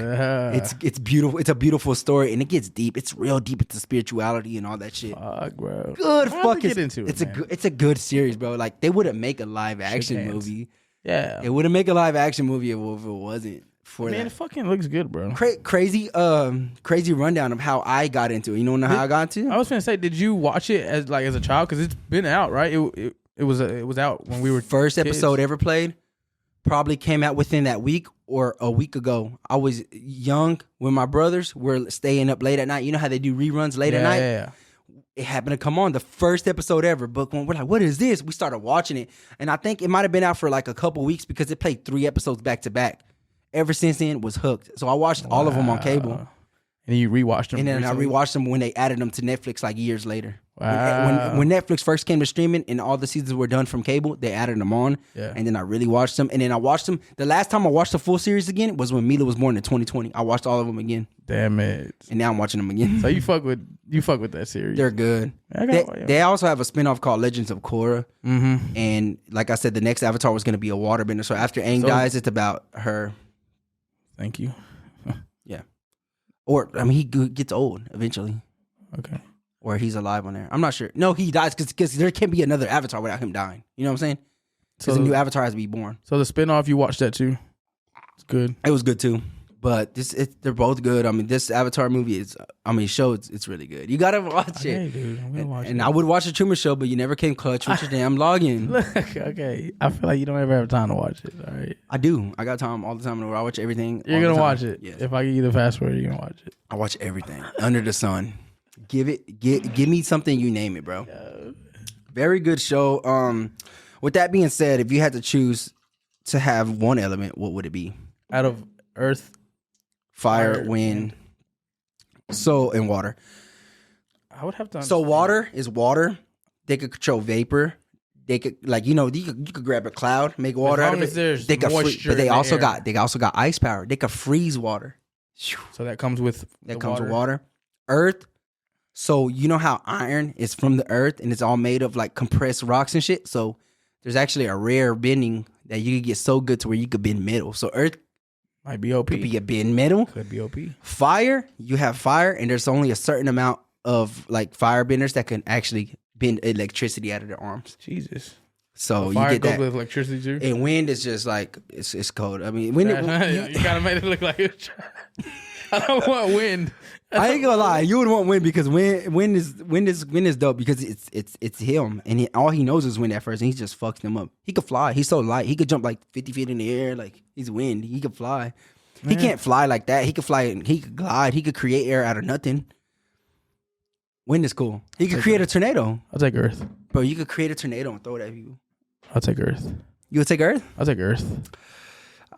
It's beautiful. It's a beautiful story, and it gets deep. It's real deep into spirituality and all that shit. Fuck, bro. Good I'll fucking. get into it. It's a good series, bro. Like they wouldn't make a live action hands. movie. Yeah. It wouldn't make a live action movie if it wasn't for Man, it that. fucking looks good, bro. Crazy rundown of how I got into it. You know how I got into it? I was gonna say, did you watch it as a child? Because it's been out, right? It was out when we were First kids. episode ever played probably came out within that week or a week ago. I was young when my brothers were staying up late at night. You know how they do reruns late at night? Yeah. It happened to come on the first episode ever. But when we're like, what is this? We started watching it. And I think it might have been out for like a couple weeks because it played 3 episodes back to back. Ever since then, was hooked. So I watched all of them on cable. And you rewatched them. And then recently? I rewatched them when they added them to Netflix like years later. Wow. When Netflix first came to streaming and all the seasons were done from cable, they added them on. Yeah. And then I really watched them. And then I watched them. The last time I watched the full series again was when Mila was born in 2020. I watched all of them again. Damn it. And now I'm watching them again. So you fuck with that series. They're good. They also have a spinoff called Legends of Korra. Mm-hmm. And like I said, the next Avatar was going to be a waterbender. So after Aang dies, it's about her. Thank you. Yeah. Or, I mean, he gets old eventually. Okay. Or he's alive on there. I'm not sure. No, he dies because there can't be another Avatar without him dying. You know what I'm saying? Because a new Avatar has to be born. So the spinoff, you watched that too? It's good. It was good too. But they're both good. I mean, this Avatar movie it's really good. You gotta watch it. Okay, dude, I'm gonna watch it. And I would watch the Truman Show, but you never came clutch with your damn login. Look, okay. I feel like you don't ever have time to watch it. All right. I do. I got time all the time. I watch everything. You're gonna watch it. Yes. If I give you the fast word, you're gonna watch it. I watch everything under the sun. Give me something, you name it, bro. Very good show. With that being said, if you had to choose to have one element, what would it be? Out of earth, fire, wind, and water. I would have to. So water is water. They could control vapor. They could you could grab a cloud, make water out of it. They could moisture, but they also got ice power. They could freeze water. So that comes with with water. Earth. So you know how iron is from the earth and it's all made of like compressed rocks and shit. So there's actually a rare bending that you could get so good to where you could bend metal. So earth might be OP. Could be a bend metal. Could be OP. Fire, you have fire, and there's only a certain amount of like fire benders that can actually bend electricity out of their arms. Jesus. So fire you get that with electricity too. And wind is just like it's cold. I mean, wind. You gotta make it look like it's. I don't want wind. I ain't gonna lie, you would want wind because wind is dope because it's him and all he knows is wind at first and he just fucks them up. He could fly. He's so light. He could jump like 50 feet in the air. Like he's wind. He could fly. Man. He can't fly like that. He could fly. He could glide. He could create air out of nothing. Wind is cool. He could create a tornado. I'll take Earth. Bro, you could create a tornado and throw it at people. I'll take Earth. You would take Earth? I'll take Earth.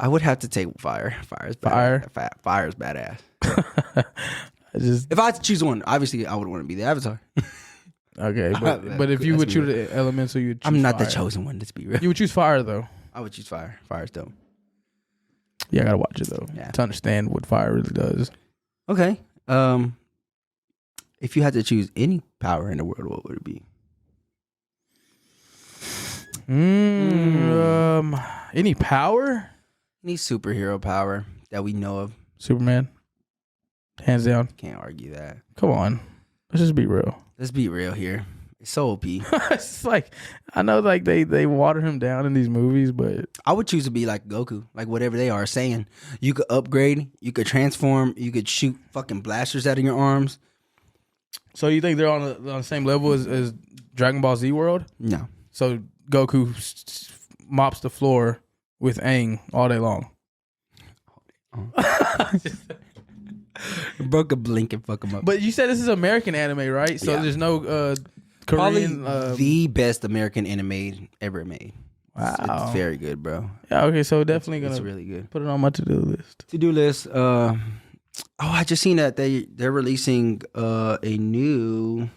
I would have to take fire. Fire's badass. If I had to choose one, obviously I would want to be the Avatar. Okay, but if you would choose the elemental, you'd choose I'm not fire. the chosen one, let's be real. You would choose fire, though. I would choose fire. Fire's dope. Yeah, I gotta watch it, though, to understand what fire really does. Okay. If you had to choose any power in the world, what would it be? Any power? Any superhero power that we know of. Superman. Hands down. Can't argue that. Come on. Let's just be real. Let's be real here. It's so OP. It's like, I know like they water him down in these movies, but I would choose to be like Goku. Like whatever they are saying. You could upgrade. You could transform. You could shoot fucking blasters out of your arms. So you think they're on the same level as Dragon Ball Z world? No. So Goku mops the floor with Aang all day long. Bro could blink and fuck him up. But you said this is American anime, right? So there's no Korean. Probably the best American anime ever made. Wow, it's very good, bro. Yeah, okay, so definitely it's really good. Put it on my to-do list. To-do list. I just seen that they're releasing a new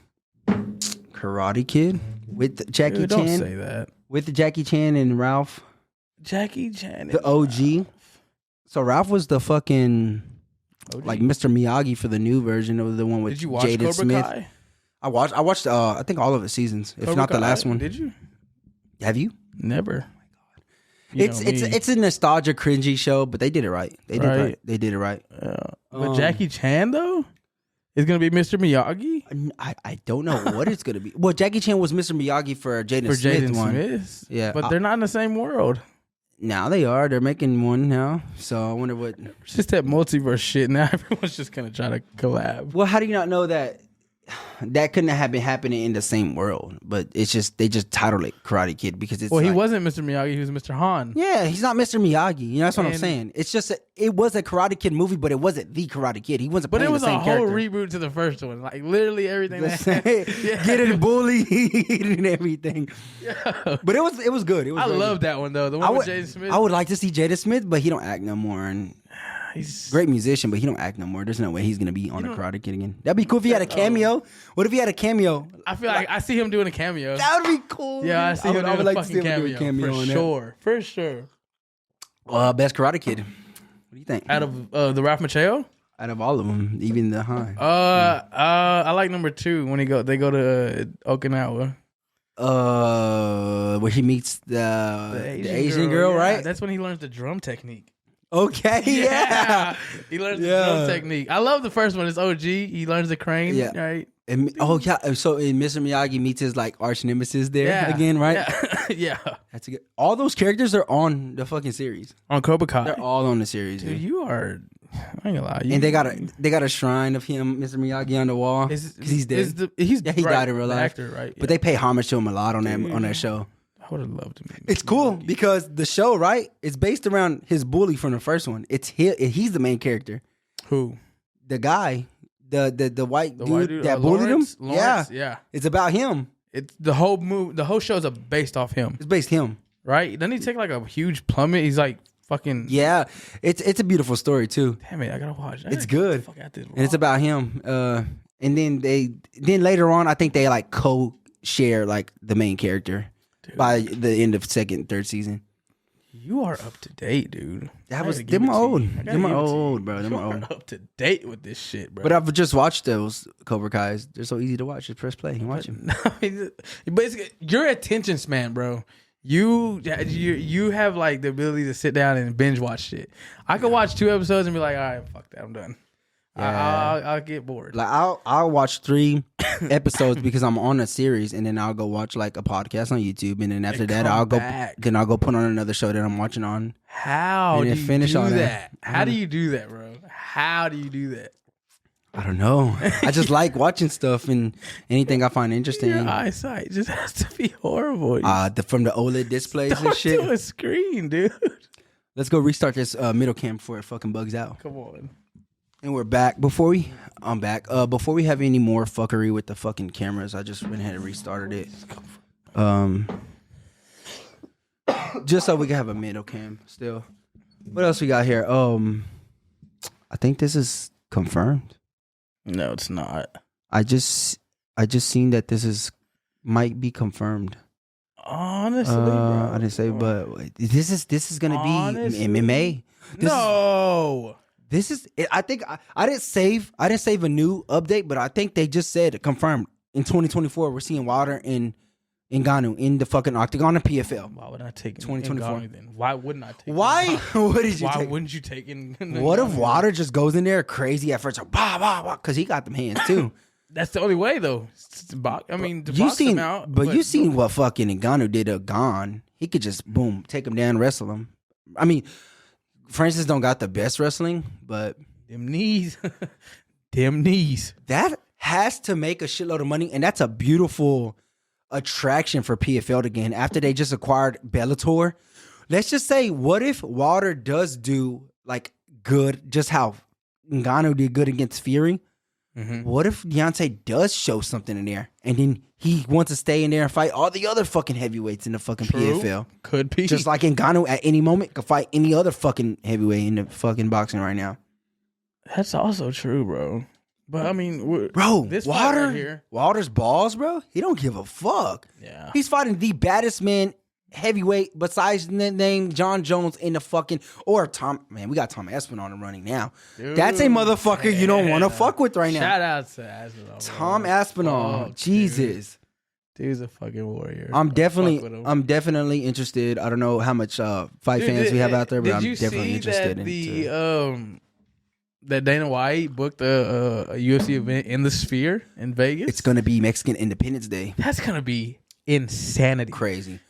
Karate Kid with Jackie Chan. Don't say that. With Jackie Chan and Ralph. Jackie Chan, the OG. Ralph. So Ralph was the fucking like Mr. Miyagi for the new version of the one with Jaden Cobra Smith. Kai? I watched I think all of the seasons, if not the last one. Did you? Have you? Never. It's a nostalgia cringy show, but they did it right. They did it right. Yeah. But Jackie Chan though is gonna be Mr. Miyagi. I don't know what it's gonna be. Well, Jackie Chan was Mr. Miyagi for Jaden Smith. Yeah, but they're not in the same world. Now they are. They're making one now. So I wonder what. It's just that multiverse shit. Now everyone's just gonna try to collab. Well, how do you not know that? That couldn't have been happening in the same world, but it's just they just titled it Karate Kid because it's. Well, he wasn't Mr. Miyagi; he was Mr. Han. Yeah, he's not Mr. Miyagi. You know, that's what I'm saying. It's just it was a Karate Kid movie, but it wasn't the Karate Kid. He wasn't. But it was a whole reboot to the first one, like literally everything. Getting bullied and everything. Yeah. But it was good. It was. I love that one though. The one with Jaden Smith. I would like to see Jaden Smith, but he don't act no more. And he's a great musician, but he don't act no more. There's no way he's gonna be on a Karate Kid again. That'd be cool if he had a cameo. What if he had a cameo? I feel like I see him doing a cameo. That would be cool. Yeah, I see him doing a fucking cameo. For sure. Best Karate Kid. What do you think? Out of the Ralph Macchio? Out of all of them, even the Han. I like number 2 when they go to Okinawa. Where he meets the Asian girl, right? That's when he learns the drum technique. Okay, yeah. He learns the drum technique. I love the first one. It's OG. He learns the crane. Yeah. Right. And, so Mr. Miyagi meets his like arch nemesis there again, right? Yeah. That's a good. All those characters are on the fucking series. On Cobra Kai. They're all on the series. Dude, you are. I ain't gonna lie. And they got a shrine of him, Mr. Miyagi, on the wall because he's dead. He died in real life. Actor, right? But they pay homage to him a lot on that show. I would have loved to meet. It's cool because the show, right? It's based around his bully from the first one. He's the main character. Who? The guy, the white dude that bullied him. Yeah. It's about him. It's the whole show's based off him. It's based him, right? Doesn't he take like a huge plummet? He's like fucking. Yeah, it's a beautiful story too. Damn it, I gotta watch. It's good, and it's about him. And then later on, I think they like co-share like the main character. Dude. By the end of second, third season. You are up to date, dude. Them are old, bro. Them are old. Up to date with this shit, bro. But I've just watched those Cobra Kais. They're so easy to watch. Just press play and watch them. Basically, your attention span, bro. You have like the ability to sit down and binge watch shit. I could watch 2 episodes and be like, all right, fuck that, I'm done. Yeah. I'll get bored. Like I'll watch 3 episodes because I'm on a series, and then I'll go watch like a podcast on YouTube, and then after that I'll go put on another show that I'm watching on. How do you finish do that? How do you do that, bro? How do you do that? I don't know. I just like watching stuff and anything I find interesting. Your eyesight just has to be horrible. From the OLED displays and shit. To a screen, dude. Let's go restart this middle cam before it fucking bugs out. Come on. And we're back. I'm back. Before we have any more fuckery with the fucking cameras, I just went ahead and restarted it. Just so we can have a middle cam still. What else we got here? I think this is confirmed. No, it's not. I just seen that this might be confirmed. Honestly, bro. I didn't say, but this is gonna be MMA. No. This is. I think I didn't save a new update, but I think they just said confirmed in 2024 we're seeing Wilder and Ngannou in the fucking octagon and PFL. Why would I take 2024? Then? Why wouldn't I take? Why? What did you? Why take? Wouldn't you take in? What if Wilder just goes in there crazy at first, like, bah bah bah, because he got them hands too. That's the only way though. To box him out. But you seen what fucking Ngannou did to Gon? He could just boom take him down, wrestle him. I mean. Francis don't got the best wrestling, but them knees. That has to make a shitload of money, and that's a beautiful attraction for PFL to gain after they just acquired Bellator. Let's just say, what if Wilder does do like good, just how Ngannou did good against Fury? Mm-hmm. What if Deontay does show something in there, and then he wants to stay in there and fight all the other fucking heavyweights in the fucking PFL? Could be. Just like Ngannou at any moment could fight any other fucking heavyweight in the fucking boxing right now. That's also true, bro. But I mean, bro, this Wilder, right here, Wilder's balls, bro. He don't give a fuck. Yeah, he's fighting the baddest man heavyweight besides the name John Jones in the fucking or Tom. Man, we got Tom Aspinall running now. Dude, that's a motherfucker you don't want to fuck with right now. Shout out to Aspinall. Tom Aspinall. Jesus. Dude's a fucking warrior. I'm definitely interested. I don't know how much fight fans we have out there, but I'm definitely interested in that Dana White booked a UFC event in the Sphere in Vegas. It's gonna be Mexican Independence Day. That's gonna be insanity. Crazy.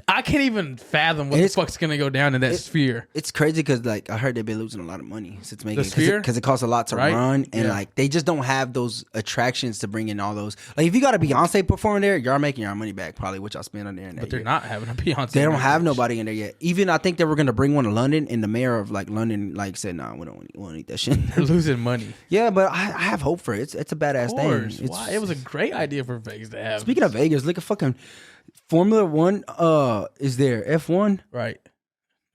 I can't even fathom what the fuck's gonna go down in that Sphere. It's crazy because like I heard they've been losing a lot of money since making the Sphere because it costs a lot to run and like they just don't have those attractions to bring in all those. Like if you got a Beyonce performing there, you're making your money back probably what y'all spend on there. But they're not having a Beyonce. They don't have nobody in there yet. Even I think they were gonna bring one to London, and the mayor of like London like said, "Nah, we don't want to eat that shit." They're losing money. Yeah, but I have hope for it. It's a badass thing. It was a great idea for Vegas to have. Speaking of Vegas, look at fucking. Formula One is there. F1. Right.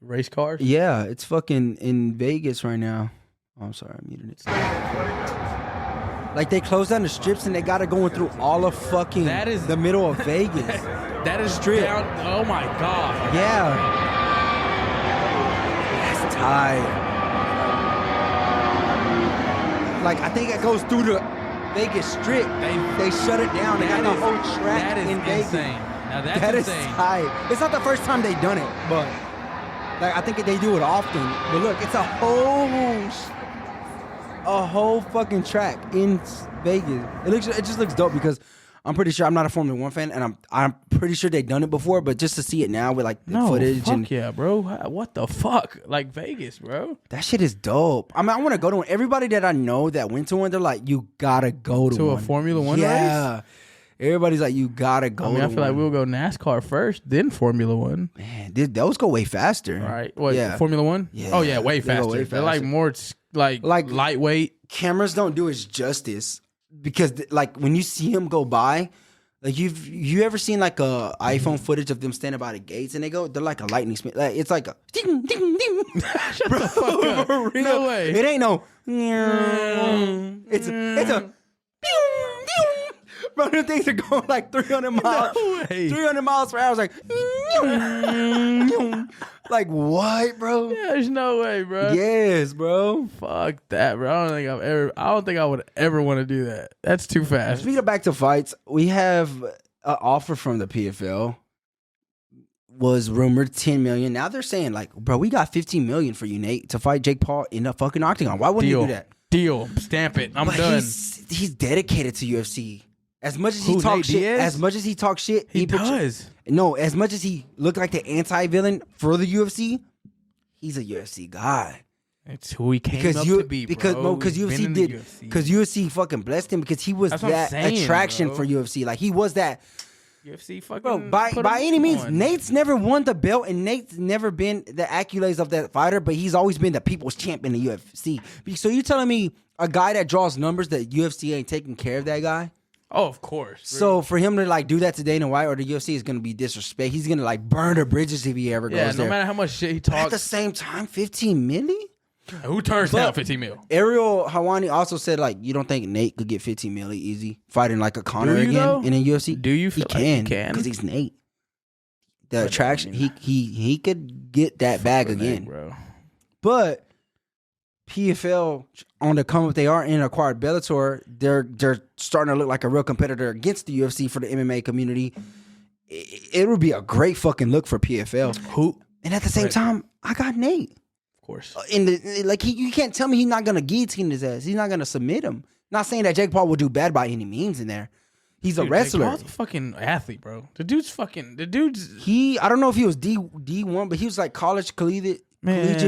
Race cars? Yeah, it's fucking in Vegas right now. Oh, I'm sorry, I muted it. Like they closed down the strips and they got it going through all of fucking the middle of Vegas. That is strip. Oh my God. Yeah. That's tight. Like I think it goes through the Vegas Strip. They shut it down. They got the whole track in Vegas. Insane. Now that is tight. It's not the first time they've done it, but Like I think they do it often. But look, it's a whole fucking track in Vegas. It just looks dope because I'm pretty sure I'm not a Formula One fan, and I'm pretty sure they've done it before. But just to see it now with like the footage and yeah, bro, what the fuck, like Vegas, bro, that shit is dope. I mean, I want to go to one. Everybody that I know that went to one, they're like, you gotta go to one. a Formula One race. Everybody's like, you gotta go. I feel like we'll go NASCAR first, then Formula One. Man, those go way faster. All right, what? Yeah. Formula One? Yeah. Oh yeah, way faster. They're like more like lightweight. Cameras don't do it justice because like when you see them go by, like you ever seen like a iPhone footage of them standing by the gates and they're like a lightning speed. Like it's like a ding ding ding. Shut the fuck up. For real? No way. It ain't no. It's a. Bro, the things are going like 300 miles. No way. 300 miles per hour. I was like what, bro? Yeah, there's no way, bro. Yes, bro. Fuck that, bro. I don't think I would ever want to do that. That's too fast. Speaking of back to fights, we have an offer from the PFL. Was rumored 10 million. Now they're saying like, bro, we got 15 million for you, Nate, to fight Jake Paul in a fucking octagon. Why wouldn't you do that? Deal. Stamp it. I'm done. He's dedicated to UFC. As much as he talks shit, he does. No, as much as he looked like the anti-villain for the UFC, he's a UFC guy. It's who he came up to be, bro. Because UFC fucking blessed him because he was that attraction for UFC. Like he was that UFC fucking. Bro, by any means, Nate's never won the belt and Nate's never been the accolades of that fighter, but he's always been the people's champion in the UFC. So you telling me a guy that draws numbers that UFC ain't taking care of that guy? Oh, of course. So for him to like do that to Dana White or the UFC is gonna be disrespect. He's gonna like burn the bridges if he ever goes there. No matter how much shit he talks. At the same time, 15 million? Who turns down 15 mil? Ariel Helwani also said like you don't think Nate could get 15 million easy fighting like a Conor again though? in a UFC? Do you feel he can because he's Nate. The attraction he could get that bag again, bro. But PFL on the come up, they are in acquired Bellator. They're starting to look like a real competitor against the UFC for the MMA community. It would be a great fucking look for PFL. And at the same time, I got Nate. Of course. You can't tell me he's not gonna guillotine his ass. He's not gonna submit him. Not saying that Jake Paul will do bad by any means in there. He's a wrestler. Jake Paul's a fucking athlete, bro. The dude's. I don't know if he was D1, but he was like college collegiate. Man,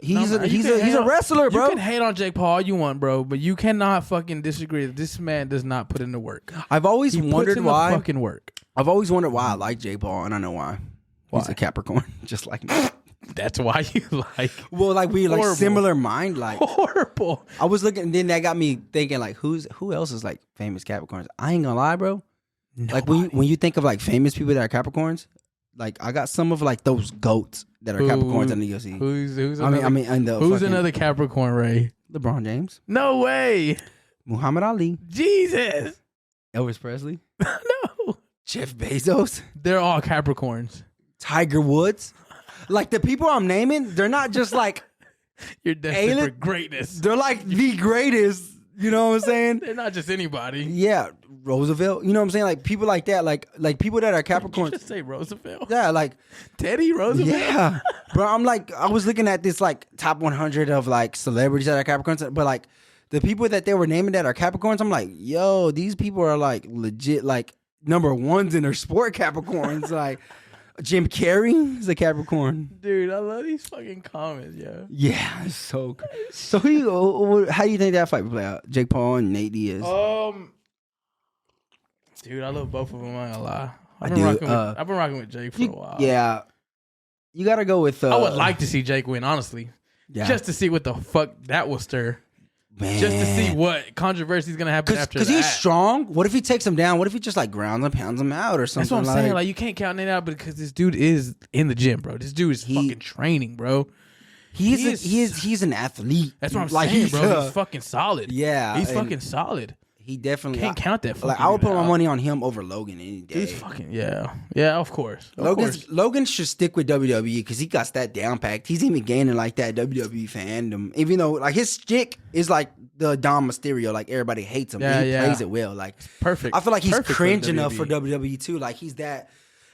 he's a wrestler, bro. You can hate on Jake Paul all you want, bro, but you cannot fucking disagree that this man does not put in the work. I've always wondered why. Fucking work. I've always wondered why I like Jake Paul, and I know why. He's a Capricorn, just like me. That's why you like. Well, like we like similar mind, like horrible. I was looking, and then that got me thinking, like, who else is like famous Capricorns? I ain't gonna lie, bro. Nobody. Like when you think of like famous people that are Capricorns, like I got some of like those goats that are Capricorns in the UFC. Who's another Capricorn, Ray? LeBron James. No way. Muhammad Ali. Jesus. Elvis Presley. No. Jeff Bezos. They're all Capricorns. Tiger Woods. Like the people I'm naming, they're not just like you're destined for greatness. They're like the greatest. You know what I'm saying? They're not just anybody. Yeah, Roosevelt. You know what I'm saying? Like people like that. Like people that are Capricorns. Did you just say Roosevelt? Yeah, like Teddy Roosevelt. Yeah, bro. I was looking at this like top 100 of like celebrities that are Capricorns, but like the people that they were naming that are Capricorns, I'm like, yo, these people are like legit like number ones in their sport Capricorns. Like Jim Carrey is a Capricorn. Dude, I love these fucking comments, yo. Yeah, it's so good. So how do you think that fight would play out? Jake Paul and Nate Diaz. Dude, I love both of them. I'm not gonna lie. I've been rocking with Jake for a while. Yeah, you gotta go with. I would like to see Jake win, honestly. Yeah. Just to see what the fuck that will stir. Man. Just to see what controversy is gonna happen after that. Because he's strong. What if he takes him down? What if he just like grounds and pounds him out or something? That's what I'm saying. Like you can't count it out, because this dude is in the gym, bro. This dude is fucking training, bro. He's an athlete. That's what I'm saying, bro. He's fucking solid. Yeah, he's fucking solid. He definitely can't count that. Like I would put my money on him over Logan any day. Dude's fucking yeah. Of course. Logan should stick with WWE because he got that down packed. He's even gaining like that WWE fandom, even though like his stick is like the Dom Mysterio. Like everybody hates him. He plays it well. Like perfect. I feel like he's cringe enough for WWE too. Like he's that.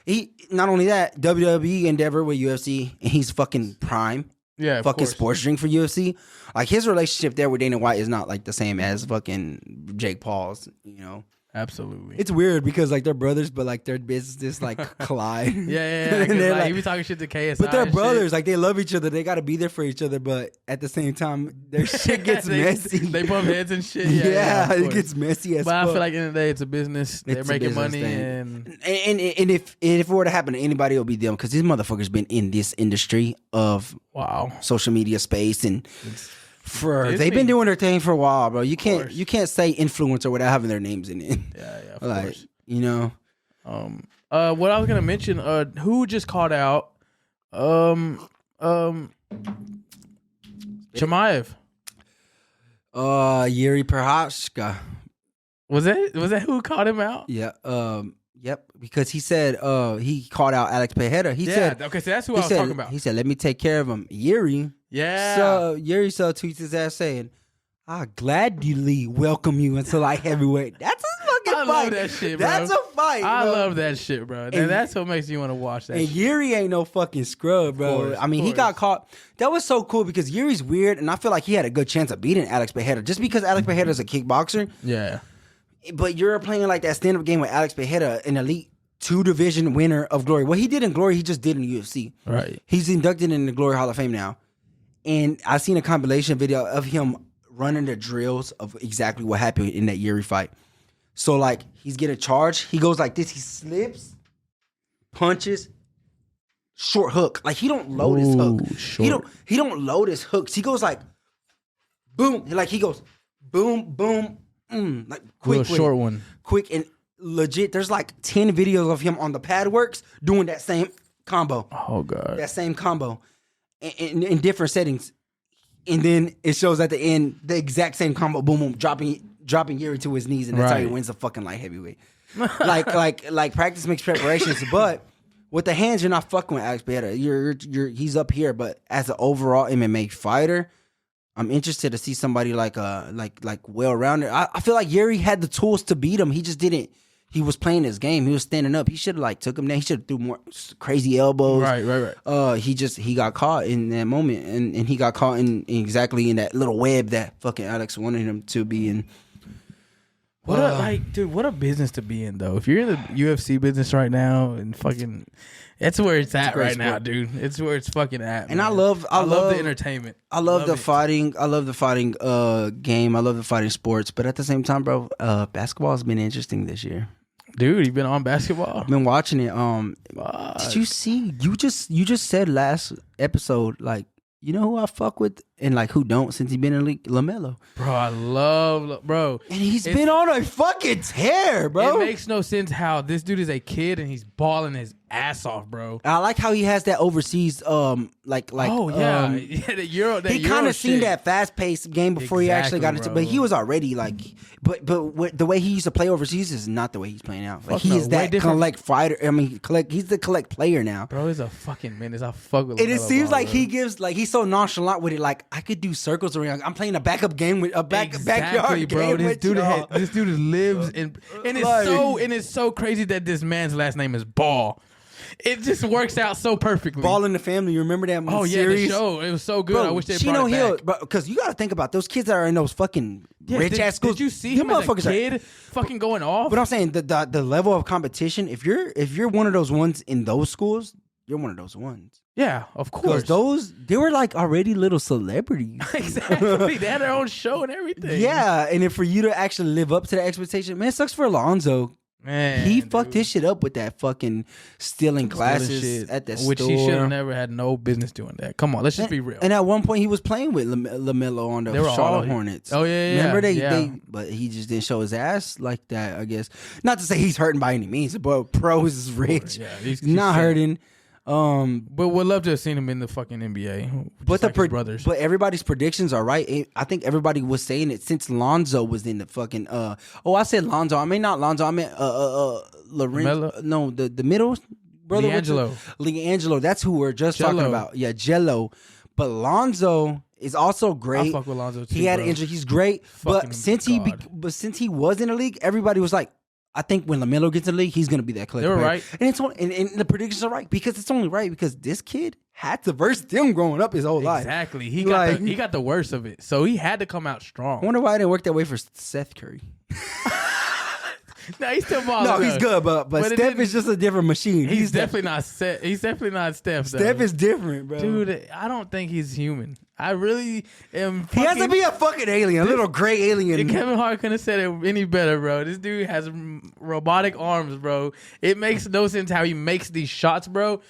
he not only that WWE Endeavor with UFC, and he's fucking prime. Yeah, fucking sports drink for UFC. Like his relationship there with Dana White is not like the same as fucking Jake Paul's. You know. Absolutely. It's weird because like they're brothers, but like their businesses like collide. Yeah. And they're like, he be talking shit to KSI. But they're brothers. Shit. Like they love each other. They got to be there for each other. But at the same time, their shit gets messy. They bump heads and shit. Yeah, it gets messy as but fuck. I feel like in the day, it's a business. They're making money, and if it were to happen to anybody, it'll be them because these motherfuckers been in this industry of social media space and. They've been doing their thing for a while, bro. You can't say influencer without having their names in it. Yeah, of course. You know. What I was gonna mention, who just called out, Chimaev. Yuri Prohaska. Was that who called him out? Yeah. Yep. Because he said he called out Alex Pereira. He said, okay, so that's who I was talking about. He said, "Let me take care of him." Yuri. Yeah. So Yuri tweets his ass saying, "I gladly welcome you into light heavyweight." That's a fucking fight. I love that shit, bro. That's a fight. I bro. love that shit, bro. And that's what makes you want to watch that. And shit. Yuri ain't no fucking scrub, bro. I mean, he got caught. That was so cool because Yuri's weird, and I feel like he had a good chance of beating Alex Pereira just because Alex Pereira is a kickboxer. Yeah. But you're playing like that stand-up game with Alex Pereira, an elite 2-division winner of Glory. What he did in Glory, he just did in UFC. Right. He's inducted in the Glory Hall of Fame now. And I seen a compilation video of him running the drills of exactly what happened in that Yuri fight. So like he's getting charged. He goes like this. He slips, punches, short hook. Like he don't load his hook. Short. He don't load his hooks. He goes like boom. Like he goes boom, boom, like quick, short one. Quick and legit. There's like 10 videos of him on the pad works doing that same combo. Oh god. That same combo. In different settings, and then it shows at the end the exact same combo, boom, boom, dropping Yuri to his knees, and that's how he wins the fucking light heavyweight. like practice makes preparations, but with the hands, you're not fucking with Alex Pereira. He's up here, but as an overall MMA fighter, I'm interested to see somebody like well-rounded. I feel like Yuri had the tools to beat him. He just didn't. He was playing his game. He was standing up. He should have took him down. He should have threw more crazy elbows. Right. He got caught in that moment, and he got caught in exactly in that little web that fucking Alex wanted him to be in. What a business to be in though. If you're in the UFC business right now and fucking, that's where it's at right now, dude. It's where it's fucking at. And man. I love the entertainment. I love the fighting. I love the fighting game. I love the fighting sports. But at the same time, bro, basketball has been interesting this year. Dude, you've been on basketball. I've been watching it. Did you see? You just said last episode, like, you know who I fuck with and like who don't since he been in the league? LaMelo. Bro, I love bro. And he's been on a fucking tear, bro. It makes no sense how this dude is a kid and he's balling his ass off, bro. I like how he has that overseas the Euro. He kind of seen that fast paced game before he actually got into. But he was already like, but the way he used to play overseas is not the way he's playing out. Like he is that collect fighter. I mean, he's the collect player now. Bro, he's a fucking menace. I fuck with. And it seems like he gives he's so nonchalant with it. Like I could do circles around. I'm playing a backup game with a backyard bro. game. This dude lives in, and it's so crazy that this man's last name is Ball. It just works out so perfectly. Ball in the Family. You remember that series? The show. It was so good. Bro, I wish they brought it back. Because you got to think about those kids that are in those fucking rich ass schools. Did you see him as a kid fucking going off? But I'm saying the level of competition. If you're one of those ones in those schools, you're one of those ones. Yeah, of course. Because they were like already little celebrities. Exactly. They had their own show and everything. Yeah, and if for you to actually live up to the expectation, man, it sucks for Alonzo. Man, he fucked his shit up with that fucking stealing glasses at the store. Which he should have never had no business doing that. Come on, let's just be real. And at one point he was playing with LaMelo on the Charlotte Hornets. Oh yeah. Remember they but he just didn't show his ass like that, I guess. Not to say he's hurting by any means, but Pros is rich. Yeah, he's not hurting. But we'd love to have seen him in the fucking NBA. But brothers. But everybody's predictions are right. I think everybody was saying it since Lonzo was in the fucking. I said Lonzo. I mean not Lonzo. I meant Lorenzo. No, the middle brother. LiAngelo. That's who we're just talking about. Yeah, Jello. But Lonzo is also great. I fuck with Lonzo too. He had an injury. He's great. But since he was in the league, everybody was like, I think when LaMelo gets in the league, he's gonna be that Clay. They were player. right. And it's only, and the predictions are right because it's only right because this kid had to verse them growing up his whole life. Exactly. He got the worst of it, so he had to come out strong. I wonder why it didn't work that way for Seth Curry. No, he's still balling. No, he's good, but Steph is just a different machine. He's definitely not Steph. He's definitely not Steph. Though. Steph is different, bro. Dude, I don't think he's human. I really am. He has to be a fucking alien, a little gray alien. Kevin Hart couldn't have said it any better, bro. This dude has robotic arms, bro. It makes no sense how he makes these shots, bro,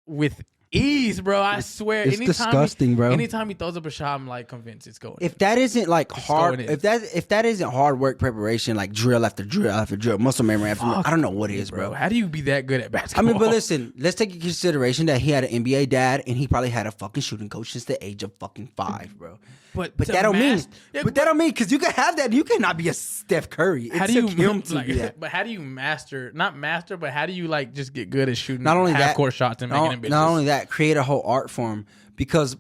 with ease, bro. I swear. It's disgusting, bro. Anytime he throws up a shot, I'm like convinced it's going. If that isn't like hard, if that isn't hard work preparation, like drill after drill after drill, muscle memory after I don't know what it is, bro. How do you be that good at basketball? I mean, but listen, let's take into consideration that he had an NBA dad and he probably had a fucking shooting coach since the age of fucking 5, bro. But that don't mean. But that don't mean because you can have that. You cannot be a Steph Curry. It how do you him to be that. But how do you not master? But how do you like just get good at shooting? Not only half that, court shots and making them bitches? Not only that, create a whole art form because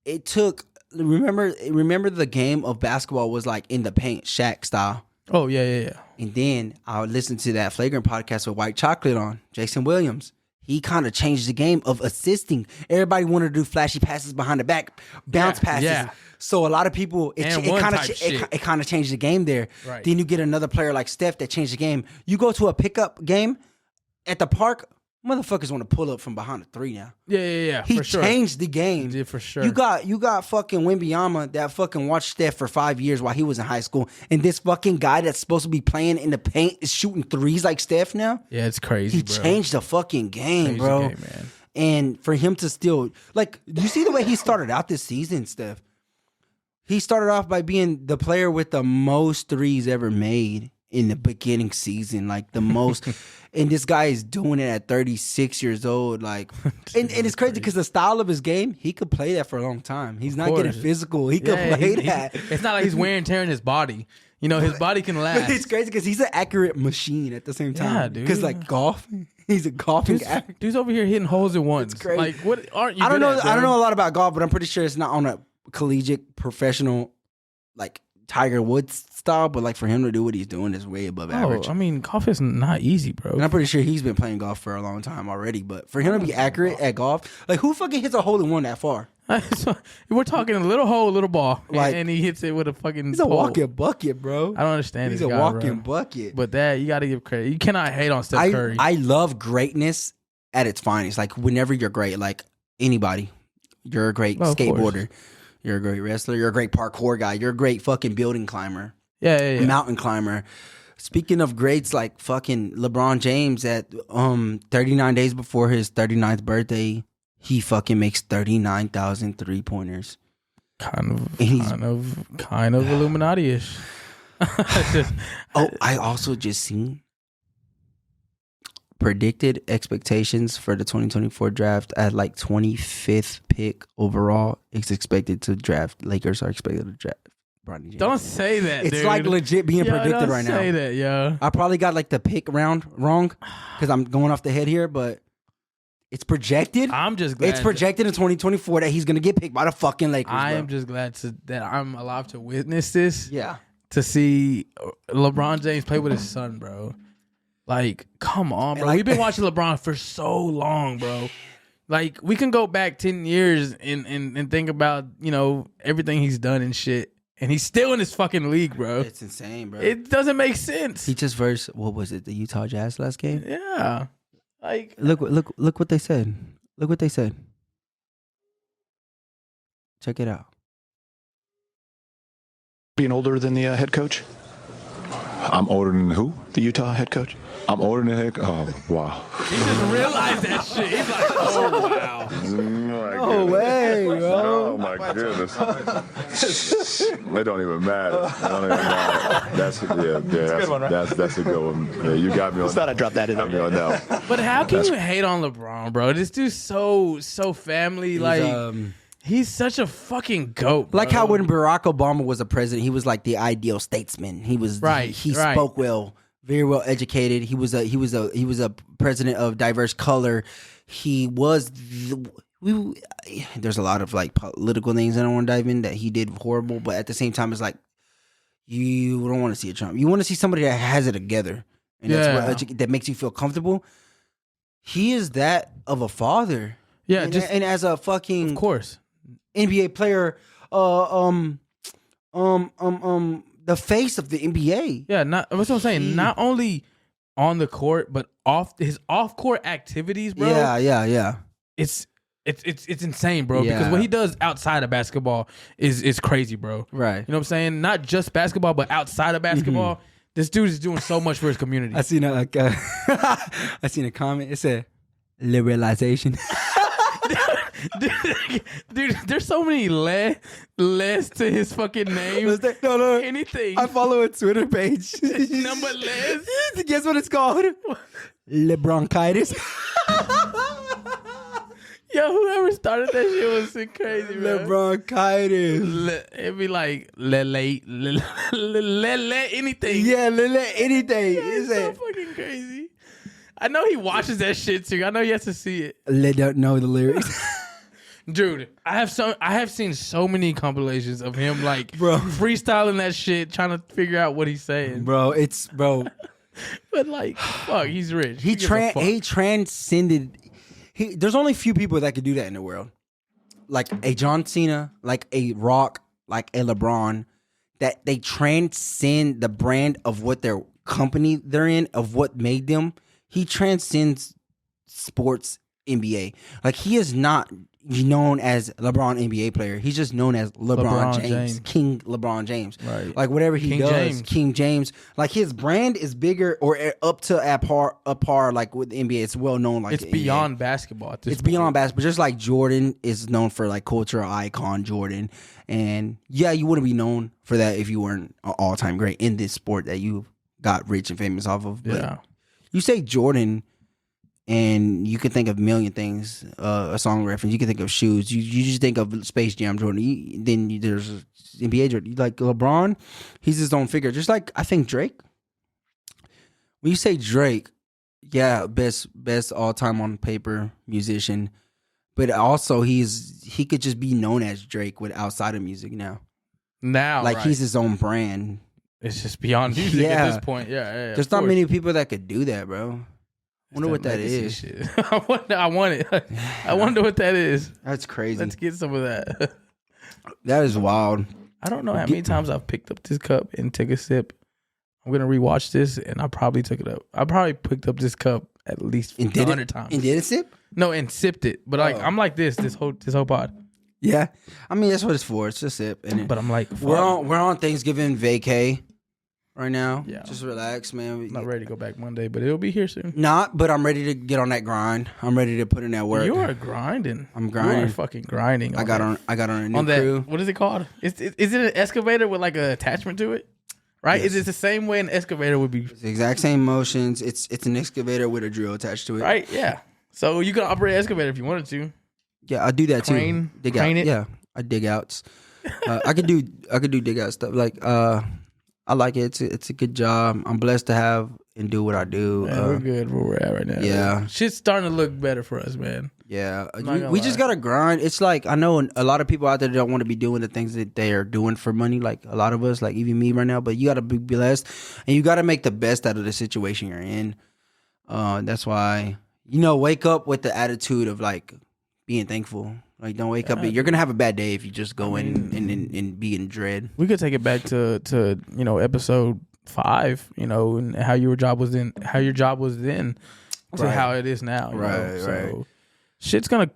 it took. Remember the game of basketball was like in the paint, Shaq style. Oh yeah. And then I would listen to that Flagrant podcast with White Chocolate on Jason Williams. He kind of changed the game of assisting. Everybody wanted to do flashy passes behind the back, bounce passes. Yeah. So a lot of people, it kind of changed the game there. Right. Then you get another player like Steph that changed the game. You go to a pickup game at the park, motherfuckers want to pull up from behind the 3 now. Yeah. He for sure. changed the game. He did for sure. You got fucking Wembanyama that fucking watched Steph for 5 years while he was in high school, and this fucking guy that's supposed to be playing in the paint is shooting threes like Steph now. Yeah, it's crazy. He changed the fucking game, bro. Game, man. And for him to still like, you see the way he started out this season, Steph. He started off by being the player with the most threes ever made in the beginning season, like the most. And this guy is doing it at 36 years old. Like, and it's crazy because the style of his game, he could play that for a long time. He's not getting physical. He could play that. It's not like he's wearing and tearing his body. You know, his body can last. It's crazy because he's an accurate machine at the same time. Yeah, dude. Because like golf, he's a golfing guy. Dude's over here hitting holes in ones. It's crazy. Like, what aren't you? I don't good know. at, bro? I don't know a lot about golf, but I'm pretty sure it's not on a collegiate, professional, like Tiger Woods style. But like for him to do what he's doing is way above average. I mean, golf is not easy, bro. And I'm pretty sure he's been playing golf for a long time already. But for him to be accurate at golf, like who fucking hits a hole in one that far? We're talking a little hole, a little ball, like, and he hits it with a fucking. He's a walking bucket, bro. I don't understand. He's this a guy, walking bro. bucket. But that you got to give credit. You cannot hate on Steph Curry. I love greatness at its finest. Like whenever you're great, like anybody, you're a great skateboarder, you're a great wrestler, you're a great parkour guy, you're a great fucking building climber, mountain climber. Speaking of greats, like fucking LeBron James at 39 days before his 39th birthday. He fucking makes 39,000 3-pointers. Kind of Illuminati-ish. I also just seen predicted expectations for the 2024 draft at like 25th pick overall. It's expected to draft. Lakers are expected to draft Bronny James. Don't say that, It's dude. like legit being predicted right now. Don't say that, yo. I probably got like the pick round wrong because I'm going off the head here, but it's projected. I'm just glad. It's projected in 2024 that he's going to get picked by the fucking Lakers. I bro. am just glad that I'm alive to witness this. Yeah. To see LeBron James play with his son, bro. Like, come on, bro. We've been watching LeBron for so long, bro. Like, we can go back 10 years and think about, you know, everything he's done and shit. And he's still in this fucking league, bro. It's insane, bro. It doesn't make sense. He just versed, what was it, the Utah Jazz last game? Yeah. Like, look what they said. Look what they said. Check it out. Being older than the head coach? I'm older than who? The Utah head coach? I'm older than head. Oh, wow. He just realized that shit. He's like, oh, wow. No way, bro. Oh, my goodness. It don't even matter. That's a good one, right? That's a good one. Yeah, you got me on. I thought I dropped that in there. No. But how can you hate on LeBron, bro? This dude's so family. He's such a fucking goat, bro. Like how when Barack Obama was a president, he was like the ideal statesman. He was He spoke well, very well educated. He was a president of diverse color. He was. There's a lot of like political things I don't want to dive in that he did horrible, but at the same time, it's like you don't want to see a Trump. You want to see somebody that has it together and that makes you feel comfortable. He is that of a father. Yeah, and as a fucking of course NBA player, the face of the NBA. Yeah, that's what I'm saying. Not only on the court, but his off court activities, bro. Yeah. It's insane, bro. Because what he does outside of basketball is crazy, bro. Right. You know what I'm saying? Not just basketball, but outside of basketball. This dude is doing so much for his community. I seen a comment. It said liberalization. dude, there's so many les to his fucking name. No. Anything. I follow a Twitter page. Number les. Guess what it's called? LeBronchitis. Yo, whoever started that shit was crazy, man. LeBronchitis. It'd be like le anything. Yeah, anything. It's so fucking crazy. I know he watches that shit too. I know he has to see it. Don't know the lyrics. Dude, I have seen so many compilations of him like bro freestyling that shit, trying to figure out what he's saying. Bro. But like, fuck, he's rich. He transcended. There's only few people that could do that in the world. Like a John Cena, like a Rock, like a LeBron, that they transcend the brand of what their company they're in, of what made them. He transcends sports NBA. Like he is not known as LeBron NBA player. He's just known as LeBron James. King LeBron James. Right. Like whatever he does, James. King James. Like his brand is bigger or up to at par like with the NBA. It's well known. Like it's beyond basketball. At this it's point. beyond basketball. Just like Jordan is known for like cultural icon Jordan. And yeah, you wouldn't be known for that if you weren't an all-time great in this sport that you got rich and famous off of. But yeah. You say Jordan, and you can think of a million things. A song reference. You can think of shoes. You just think of Space Jam Jordan. Then there's NBA Jordan. Like LeBron, he's his own figure. Just like I think Drake. When you say Drake, yeah, best all time on paper musician, but also he could just be known as Drake with outside of music now. Like he's his own brand. It's just beyond music at this point. Yeah. There's not many people that could do that, bro. I wonder what that is. Shit. I want it. I wonder what that is. That's crazy. Let's get some of that. That is wild. I don't know how many times I've picked up this cup and took a sip. I'm gonna rewatch this, and I probably took it up. I probably picked up this cup at least 100 times. And did it sip? No, and sipped it. But like I'm like this whole pod. Yeah, I mean that's what it's for. It's a sip. But I'm like, we're on Thanksgiving vacay right now. Yeah, just relax, man. I'm not ready to go back Monday, but it'll be here soon. But I'm ready to get on that grind. I'm ready to put in that work. You are grinding. I'm grinding. You are fucking grinding. I got on a new crew. What is it called? Is it an excavator with like an attachment to it? Right? Yes. Is it the same way an excavator would be? It's the exact same motions. It's an excavator with a drill attached to it. Right? Yeah. So you can operate an excavator if you wanted to. Yeah, I do that Crane, too. Dig crane out. it? Yeah, I dig outs. I could do dig out stuff. Like I like it. It's a good job. I'm blessed to have and do what I do. Man, we're good where we're at right now. Yeah. Shit's starting to look better for us, man. Yeah. We just gotta grind. It's like I know a lot of people out there don't want to be doing the things that they are doing for money, like a lot of us, like even me right now, but you gotta be blessed and you gotta make the best out of the situation you're in. That's why, wake up with the attitude of like being thankful. Like don't wake up. You're gonna have a bad day if you just go in and be in dread. We could take it back to episode 5, and how your job was then to how it is now. Right. So shit's gonna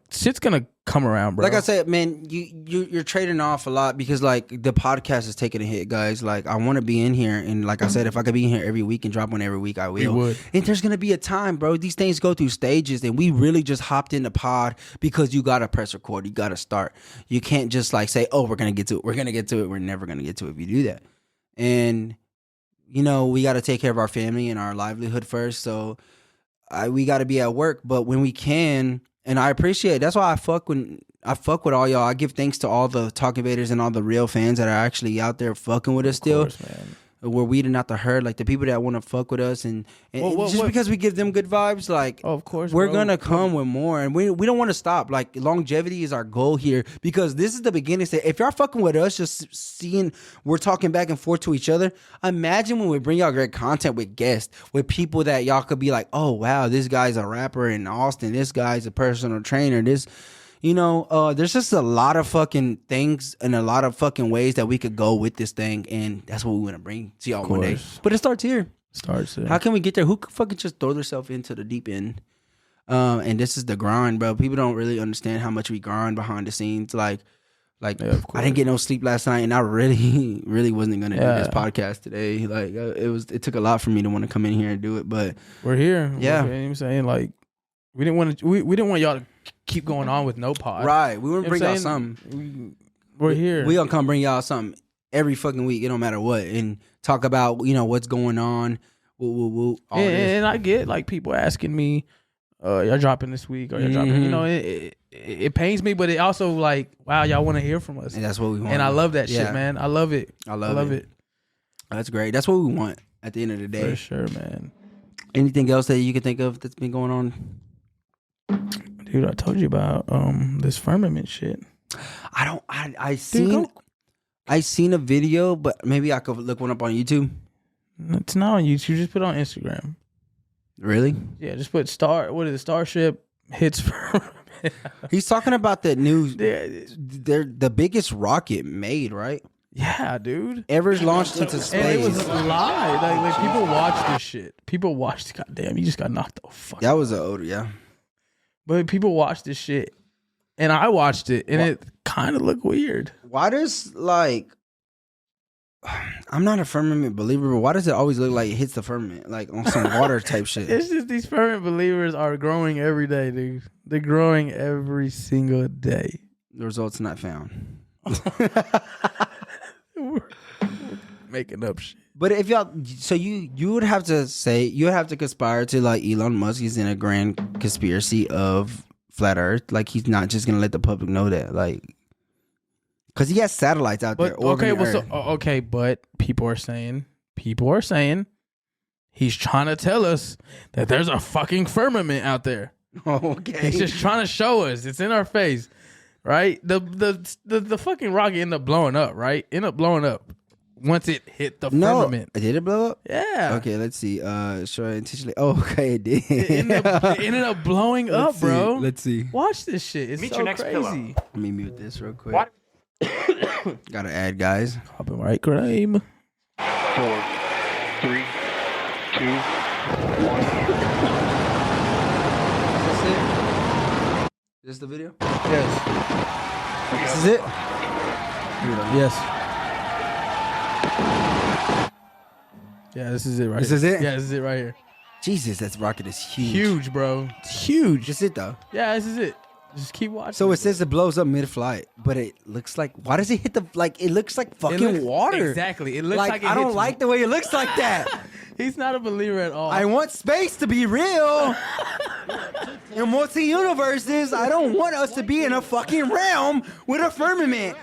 come around, bro. Like I said, man, you're trading off a lot because like the podcast is taking a hit, guys. Like I want to be in here, and like I said, if I could be in here every week and drop one every week, I will. You would. And there's gonna be a time, bro. These things go through stages, and we really just hopped in the pod because you gotta press record, you gotta start. You can't just like say, "Oh, we're gonna get to it. We're gonna get to it." We're never gonna get to it if you do that. And we gotta take care of our family and our livelihood first. So we gotta be at work, but when we can. And I appreciate it. That's why I fuck with all y'all. I give thanks to all the Talk Invaders and all the real fans that are actually out there fucking with us still. Of course, man. we're weeding out the herd, like the people that want to fuck with us, and just because we give them good vibes, like of course we're gonna come with more, and we don't want to stop. Like longevity is our goal here, because this is the beginning. If y'all fucking with us, just seeing we're talking back and forth to each other, imagine when we bring y'all great content with guests, with people that y'all could be like, oh wow, this guy's a rapper in Austin, this guy's a personal trainer, this. There's just a lot of fucking things and a lot of fucking ways that we could go with this thing, and that's what we want to bring to y'all one day. But it starts here. How can we get there? Who could fucking just throw themselves into the deep end? And this is the grind, bro. People don't really understand how much we grind behind the scenes. Like I didn't get no sleep last night, and I really, really wasn't gonna do this podcast today. Like it took a lot for me to want to come in here and do it, but we're here. Yeah, you know what I'm saying, like we didn't want y'all to keep going on with no pod. Right. We want to bring y'all something. We're here. We gonna come bring y'all something every fucking week. It don't matter what, and talk about what's going on. And I get like people asking me, y'all dropping this week or y'all dropping. It pains me, but it also like, wow, y'all want to hear from us, and that's what we want. And I love that shit, man. I love it. I love it. That's great. That's what we want at the end of the day. For sure, man. Anything else that you can think of that's been going on? Dude, I told you about this firmament shit. I seen a video, but maybe I could look one up on YouTube. It's not on YouTube. Just put it on Instagram. Really? Yeah, just put Starship hits firmament. He's talking about the new, they're the biggest rocket made, right? Yeah, dude. Ever launched into space. And it was live. Like people watched this shit. People watched. Goddamn, you just got knocked the fuck. That was yeah. But people watched this shit, and I watched it, and it kind of looked weird. Why does I'm not a firmament believer, but why does it always look like it hits the firmament, like on some water type shit? It's just these firmament believers are growing every day, dude. They're growing every single day. The results not found. Making up shit. But if y'all, so you would have to conspire to like Elon Musk is in a grand conspiracy of flat Earth. Like he's not just gonna let the public know that, like, because he has satellites out there. But people are saying he's trying to tell us that there's a fucking firmament out there. Okay, he's just trying to show us. It's in our face, right? The fucking rocket ended up blowing up, right? Once it hit the firmament. Did it blow up? Yeah. Okay, let's see. Sure, intentionally. Oh, okay, it did. It ended up blowing up, bro. Let's see. Watch this shit. It's so crazy. Let me mute this real quick. What? Gotta add, guys. Copyright claim. 4, 3, 2, 1. Is this the video? Yes. This is it? Yes. Yeah, this is it right This here. is it? Yeah, this is it right here. Jesus, that rocket is huge. Huge, bro. It's huge. This is it, though. Yeah, this is it. Just keep watching. So it says it blows up mid-flight, but it looks like, why does it hit it looks like fucking water. Exactly. It looks like it I don't hits like the way it looks like that. He's not a believer at all. I want space to be real. In multi-universes, I don't want us to be in a fucking realm with a firmament.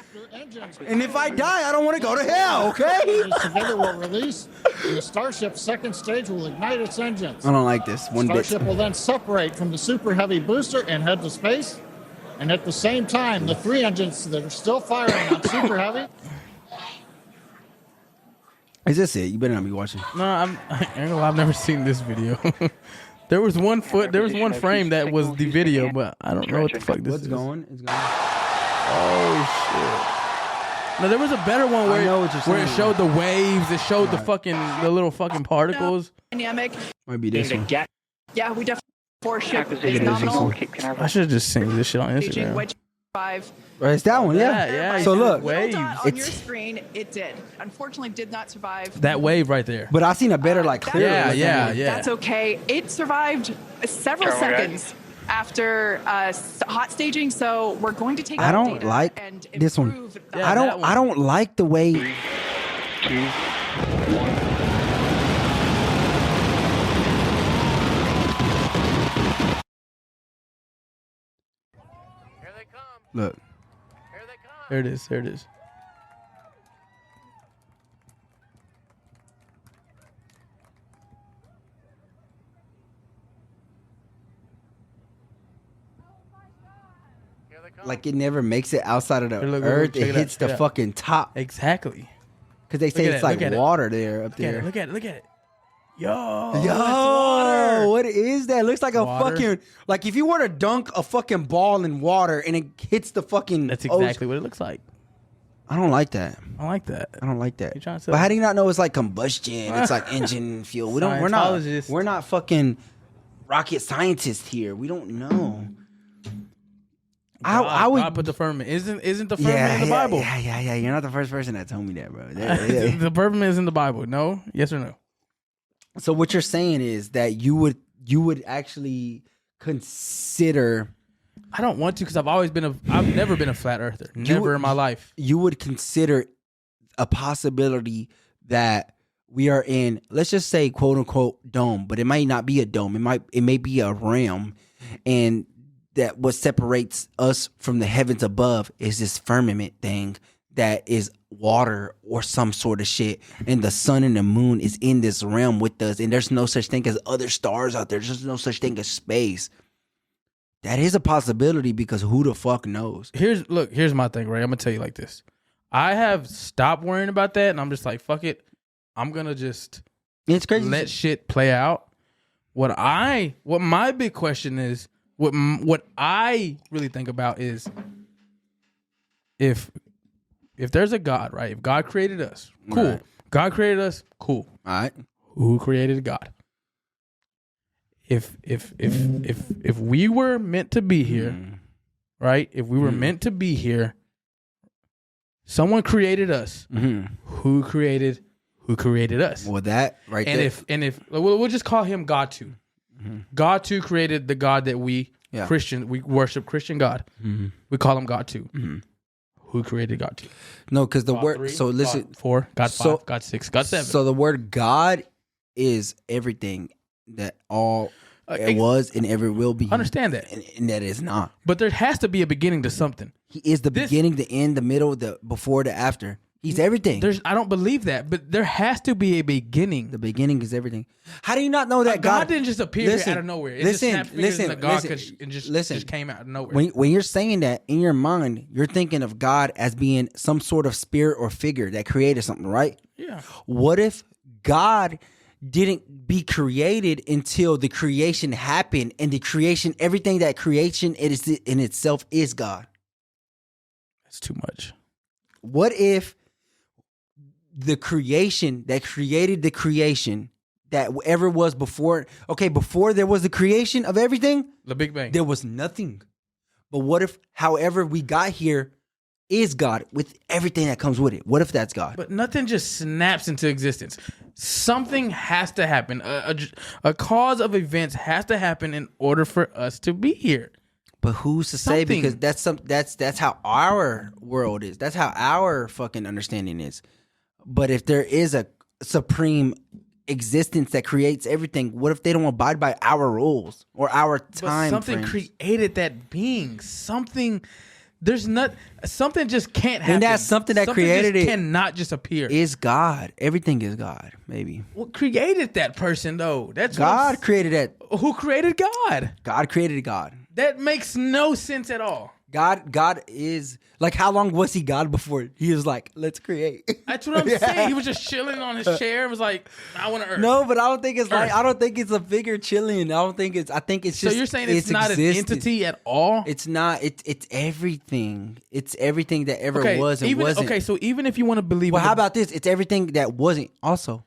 And if I die, I don't want to go to hell, okay? The together will release, and the Starship's second stage will ignite its engines. I don't like this one bit. Starship will then separate from the Super Heavy booster and head to space. And at the same time, the 3 engines that are still firing on Super Heavy. Is this it? You better not be watching. No, I've never seen this video. There was one frame that was the video, but I don't know what the fuck this is. It's going. Oh shit. No, there was a better one where it showed the waves, it showed the little fucking particles. Dynamic. Might be this one. Yeah, we definitely ship is nominal. I should have just seen this shit on Instagram. Wedge 5. Right, it's that one, yeah. So look, waves. On your screen, it did. Unfortunately, did not survive. That wave right there. But I seen a better clear. Yeah. That's okay. It survived several seconds after hot staging, so we're going to take. I don't like this one. I don't like the way. 3, 2, 1. Look. There it is. like it never makes it outside of the earth. It hits the fucking top. Exactly. Because they say it's like water there up there. Look at it. Yo, what is that? It looks like a fucking, like if you were to dunk a fucking ball in water and it hits the fucking That's exactly what it looks like. I don't like that. I like that. I don't like that. You trying to say? But how do you not know it's like combustion? It's like engine fuel. We're not fucking rocket scientists here. We don't know. God put the firmament. Isn't the firmament in the Bible? Yeah. You're not the first person that told me that, bro. The firmament is in the Bible. No? Yes or no? So what you're saying is that you would actually consider. I don't want to because I've never been a flat earther. Never in my life. You would consider a possibility that we are in, let's just say, quote unquote, dome, but it might not be a dome. It may be a realm, and that what separates us from the heavens above is this firmament thing that is water or some sort of shit, and the sun and the moon is in this realm with us, and there's no such thing as other stars out there. There's no such thing as space. That is a possibility because who the fuck knows? Here's my thing, Ray. I'm gonna tell you like this. I have stopped worrying about that, and I'm just like, fuck it. I'm gonna just it's crazy. Let shit play out. What my big question is, what I really think about is if there's a God, right? If God created us, cool. Right. God created us, cool. All right. Who created God? If we were meant to be here, right? If we were meant to be here, someone created us. Who created us? Well, that right and there. if we'll just call him God too. God too created the God that we we worship, Christian God. We call him God too. Who created God too? No, because the God word. 3, So listen, God 4, God 5, God 6, God 7. So the word God is everything that all it was and ever will be. Understand that, and that is not. But there has to be a beginning to something. He is the beginning, the end, the middle, the before, the after. He's everything. I don't believe that, but there has to be a beginning. The beginning is everything. How do you not know that God didn't just appear here out of nowhere? It just snapped fingers and just came out of nowhere. When you're saying that in your mind, you're thinking of God as being some sort of spirit or figure that created something, right? Yeah. What if God didn't be created until the creation happened, and the creation, everything that creation is in itself is God? That's too much. What if the creation that created the creation that ever was before there was the creation of everything, the Big Bang, there was nothing. But what if, however we got here, is God with everything that comes with it? What if that's God? But nothing just snaps into existence. Something has to happen. A cause of events has to happen in order for us to be here. But who's to say? Because that's how our world is. That's how our fucking understanding is. But if there is a supreme existence that creates everything, what if they don't abide by our rules or our time? But something created that being. Something just can't happen. And that's something that created it cannot just appear. Is God. Everything is God, maybe. What created that person though? That's God created that. Who created God? God created God. That makes no sense at all. God is like, how long was he God before he was like, let's create? That's what I'm saying. He was just chilling on his chair and was like, I want to earth. No, but I don't think it's like, I don't think it's a figure chilling. I think it's just. So you're saying it's not an entity at all? It's not. It's everything. It's everything that ever was and wasn't. Okay, so even if you want to believe. Well, how about this? It's everything that wasn't also.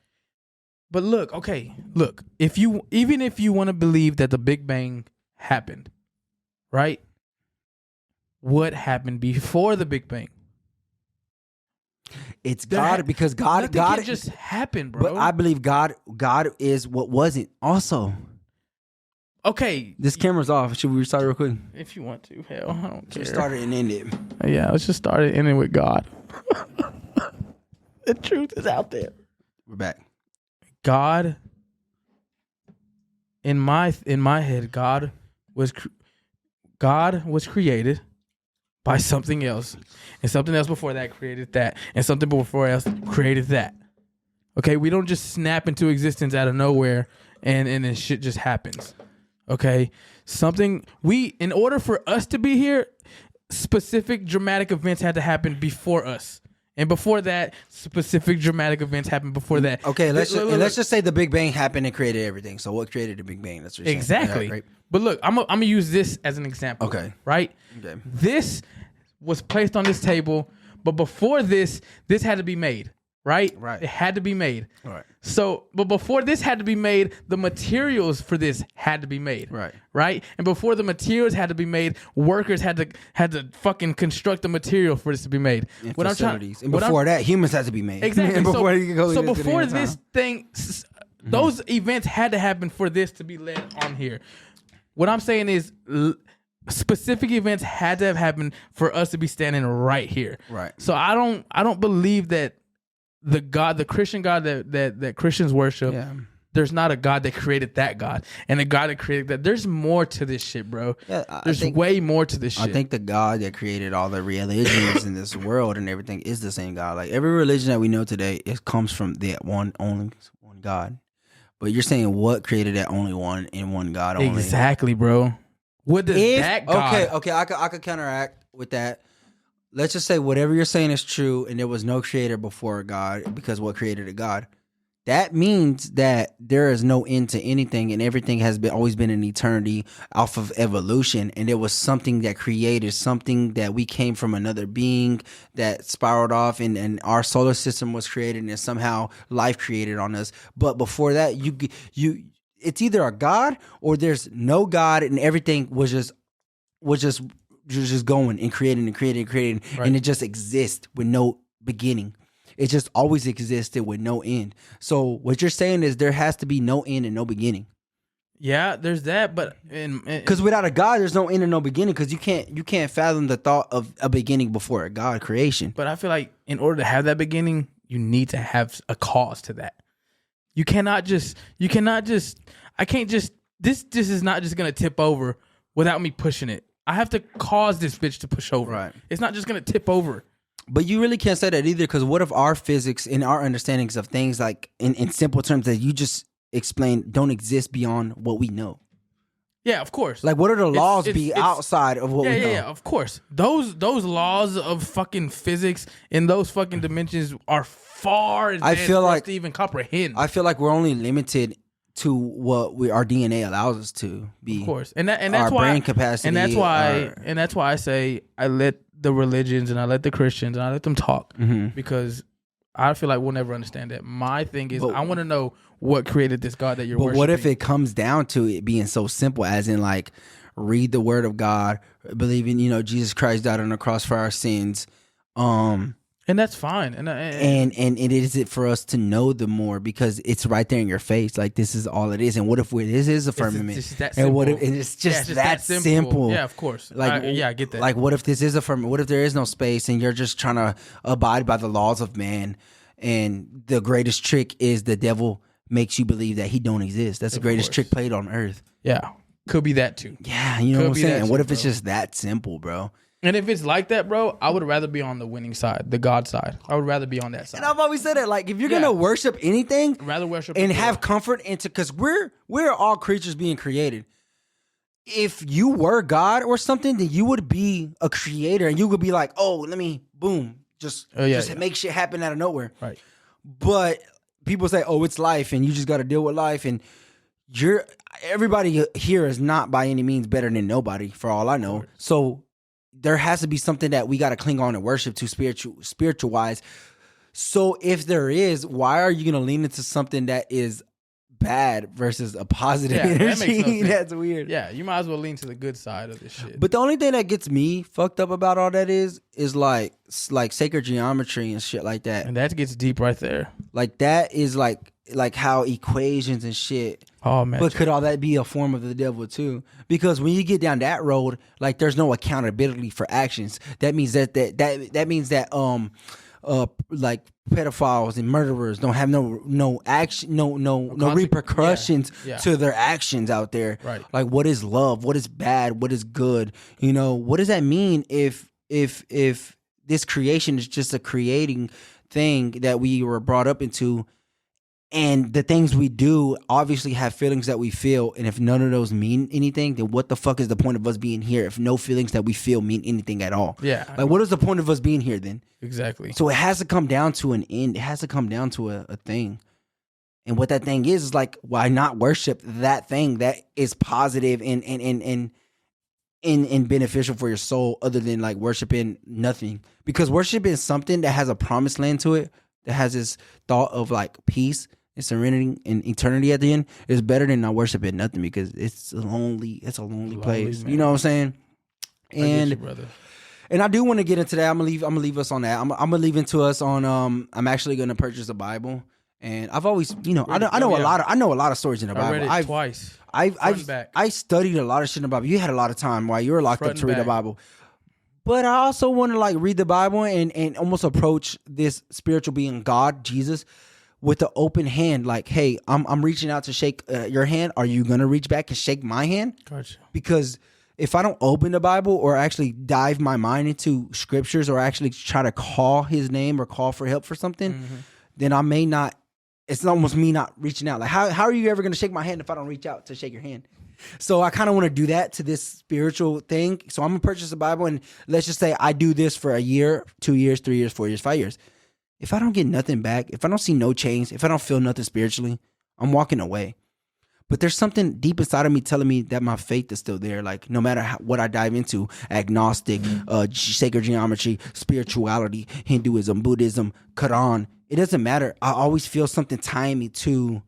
But look, if you want to believe that the Big Bang happened, right? What happened before the Big Bang? It's God, because God can't just happened, bro. But I believe God is what wasn't also. Okay. This camera's off. Should we restart real quick? If you want to, hell, I don't care. Let's start it and end it. Yeah, let's just start it and end with God. The truth is out there. We're back. God, in my head, God was created by something else, and something else before that created that, and something before else created that. Okay, we don't just snap into existence out of nowhere and then shit just happens. Okay, in order for us to be here, specific dramatic events had to happen before us. And before that, specific dramatic events happened before that. Okay, let's just say the Big Bang happened and created everything. So what created the Big Bang? That's what you're saying. Exactly. Yeah, right. But look, I'm gonna use this as an example. Okay. Right? Okay. This was placed on this table, but before this had to be made. Right? Right. It had to be made. Right. So, but before this had to be made, the materials for this had to be made. Right. Right? And before the materials had to be made, workers had to fucking construct the material for this to be made. And facilities. And before that, humans had to be made. Exactly. before you go so into the before end this time. thing, those events had to happen for this to be led on here. What I'm saying is specific events had to have happened for us to be standing right here. Right. So I don't believe that the Christian God that Christians worship, there's not a God that created that God. And the God that created that, there's more to this shit, bro. Yeah, there's way more to this shit. I think the God that created all the religions in this world and everything is the same God. Like every religion that we know today, it comes from that only one God. But you're saying what created that only one and one God only? Exactly, bro. What does that God? Okay, I could counteract with that. Let's just say whatever you're saying is true and there was no creator before God, because what created a God? That means that there is no end to anything and everything has always been an eternity off of evolution, and there was something that created something, that we came from another being that spiraled off and our solar system was created and somehow life created on us. But before that, you it's either a God or there's no God and everything was just going and creating and creating and creating, right. And it just exists with no beginning. It just always existed with no end. So what you're saying is there has to be no end and no beginning. Yeah, there's that, but because without a God, there's no end and no beginning. Because you can't fathom the thought of a beginning before a God creation. But I feel like in order to have that beginning, you need to have a cause to that. You cannot just. I can't just. This is not just gonna tip over without me pushing it. I have to cause this bitch to push over. Right. It's not just gonna tip over. But you really can't say that either, because what if our physics and our understandings of things, like in simple terms that you just explained, don't exist beyond what we know? Yeah, of course. Like, what are the laws outside of what we know? Yeah, of course. Those laws of fucking physics in those fucking dimensions are far advanced for us to even comprehend. I feel like we're only limited to what our DNA allows us to be. Of course, and that's our why brain capacity, and that's why I say I let the religions and I let the Christians and I let them talk, because I feel like we'll never understand that. My thing is, I want to know what created this God that you're worshiping. But what if it comes down to it being so simple, as in like read the Word of God, believe in Jesus Christ died on the cross for our sins, and that's fine. And it is it for us to know the more, because it's right there in your face. Like, this is all it is. And what if this is a firmament? It's that and simple. what if it's just that simple? Yeah, of course. Like, I get that. Like, what if this is a firmament? What if there is no space and you're just trying to abide by the laws of man? And the greatest trick is the devil makes you believe that he don't exist. That's the greatest trick played on earth. Yeah, could be that too. Yeah, you know what I'm saying? And what if it's just that simple, bro? And if it's like that, bro, I would rather be on the winning side, the God side. I would rather be on that side. And I've always said that, like, if you're gonna worship anything, rather worship and have comfort into, because we're all creatures being created. If you were God or something, then you would be a creator, and you would be like, oh, let me just make shit happen out of nowhere. Right. But people say, oh, it's life, and you just got to deal with life, and everybody here is not by any means better than nobody, for all I know. So there has to be something that we got to cling on and worship to spiritual wise. So if there is, why are you going to lean into something that is bad versus a positive energy? That makes no sense. That's weird. Yeah, you might as well lean to the good side of this shit. But the only thing that gets me fucked up about all that is like sacred geometry and shit like that. And that gets deep right there. Like, that is like how equations and shit. Oh man! But could all that be a form of the devil too? Because when you get down that road, like, there's no accountability for actions. That means that means that like pedophiles and murderers don't have no action, no repercussions to their actions out there. Right. Like, what is love? What is bad? What is good? What does that mean if this creation is just a creating thing that we were brought up into? And the things we do obviously have feelings that we feel. And if none of those mean anything, then what the fuck is the point of us being here if no feelings that we feel mean anything at all? Yeah. Like, what is the point of us being here then? Exactly. So it has to come down to an end. It has to come down to a thing. And what that thing is like, why not worship that thing that is positive and beneficial for your soul other than like worshiping nothing? Because worshiping something that has a promised land to it, that has this thought of like peace and serenity and eternity at the end is better than not worshiping nothing, because it's a lonely place. Man. You know what I'm saying? And I do want to get into that. I'm gonna leave us on that. I'm gonna leave into us on I'm actually gonna purchase a Bible. And I've always, I know a lot of stories in the Bible. I read it twice. I studied a lot of shit in the Bible. You had a lot of time while you were locked up to read the Bible. But I also want to like read the Bible and almost approach this spiritual being, God, Jesus, with the open hand. Like, hey, I'm reaching out to shake your hand. Are you gonna reach back and shake my hand? Gotcha. Because if I don't open the Bible or actually dive my mind into scriptures or actually try to call His name or call for help for something, then I may not. It's almost me not reaching out. Like, how are you ever going to shake my hand if I don't reach out to shake your hand? So I kind of want to do that to this spiritual thing. So I'm going to purchase a Bible, and let's just say I do this for a year, 2 years, 3 years, 4 years, 5 years. If I don't get nothing back, if I don't see no change, if I don't feel nothing spiritually, I'm walking away. But there's something deep inside of me telling me that my faith is still there. Like, no matter what I dive into, agnostic, sacred geometry, spirituality, Hinduism, Buddhism, Quran, it doesn't matter. I always feel something tying me to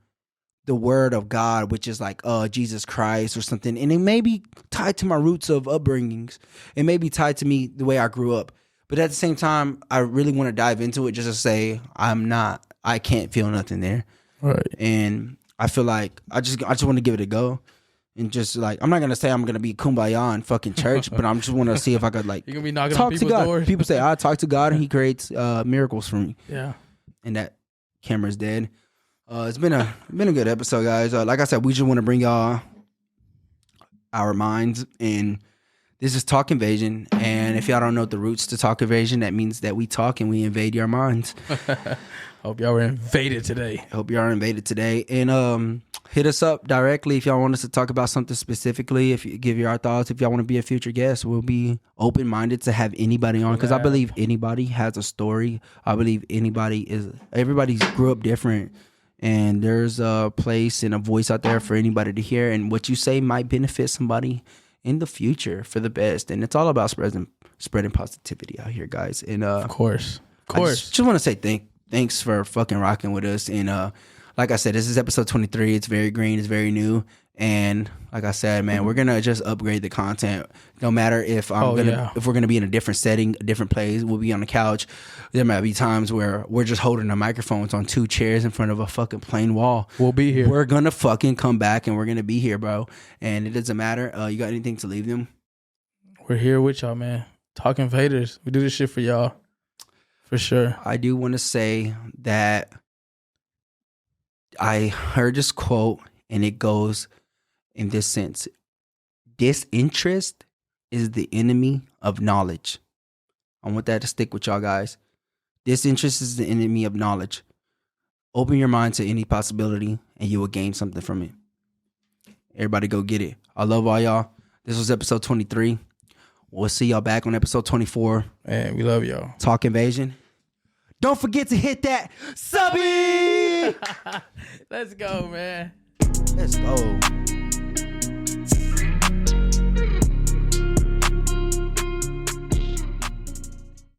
the word of God, which is like Jesus Christ or something. And it may be tied to my roots of upbringings. It may be tied to me the way I grew up. But at the same time, I really want to dive into it just to say I can't feel nothing there. Right. And I feel like I just want to give it a go. And just like, I'm not going to say I'm going to be kumbaya in fucking church, but I'm just want to see if I could like You're gonna be knocking talk on to people's God. doors. People say, I talk to God and He creates miracles for me. Yeah. And that camera's dead. It's been a good episode, guys. Like I said, we just want to bring y'all our minds, and this is Talk Invasion. And if y'all don't know the roots to Talk Invasion, that means that we talk and we invade your minds. Hope y'all were invaded today. And hit us up directly if y'all want us to talk about something specifically. If you give your thoughts, if y'all want to be a future guest, we'll be open-minded to have anybody on, because I believe anybody has a story. I believe everybody grew up different, and there's a place and a voice out there for anybody to hear, and what you say might benefit somebody in the future for the best. And it's all about spreading positivity out here, guys. And of course. I just want to say thanks for fucking rocking with us. And like I said, this is episode 23. It's very green. It's very new. And like I said, man, we're gonna just upgrade the content. No matter if if we're gonna be in a different setting, a different place, we'll be on the couch. There might be times where we're just holding the microphones on 2 chairs in front of a fucking plain wall. We'll be here. We're gonna fucking come back, and we're gonna be here, bro. And it doesn't matter. You got anything to leave them? We're here with y'all, man. Talk Invaders. We do this shit for y'all. For sure. I do want to say that I heard this quote, and it goes in this sense: disinterest is the enemy of knowledge. I want that to stick with y'all, guys. Disinterest is the enemy of knowledge. Open your mind to any possibility, and you will gain something from it. Everybody go get it. I love all y'all. This was episode 23. We'll see y'all back on episode 24. Man, we love y'all. Talk Invasion. Don't forget to hit that subby. Let's go, man. Let's go.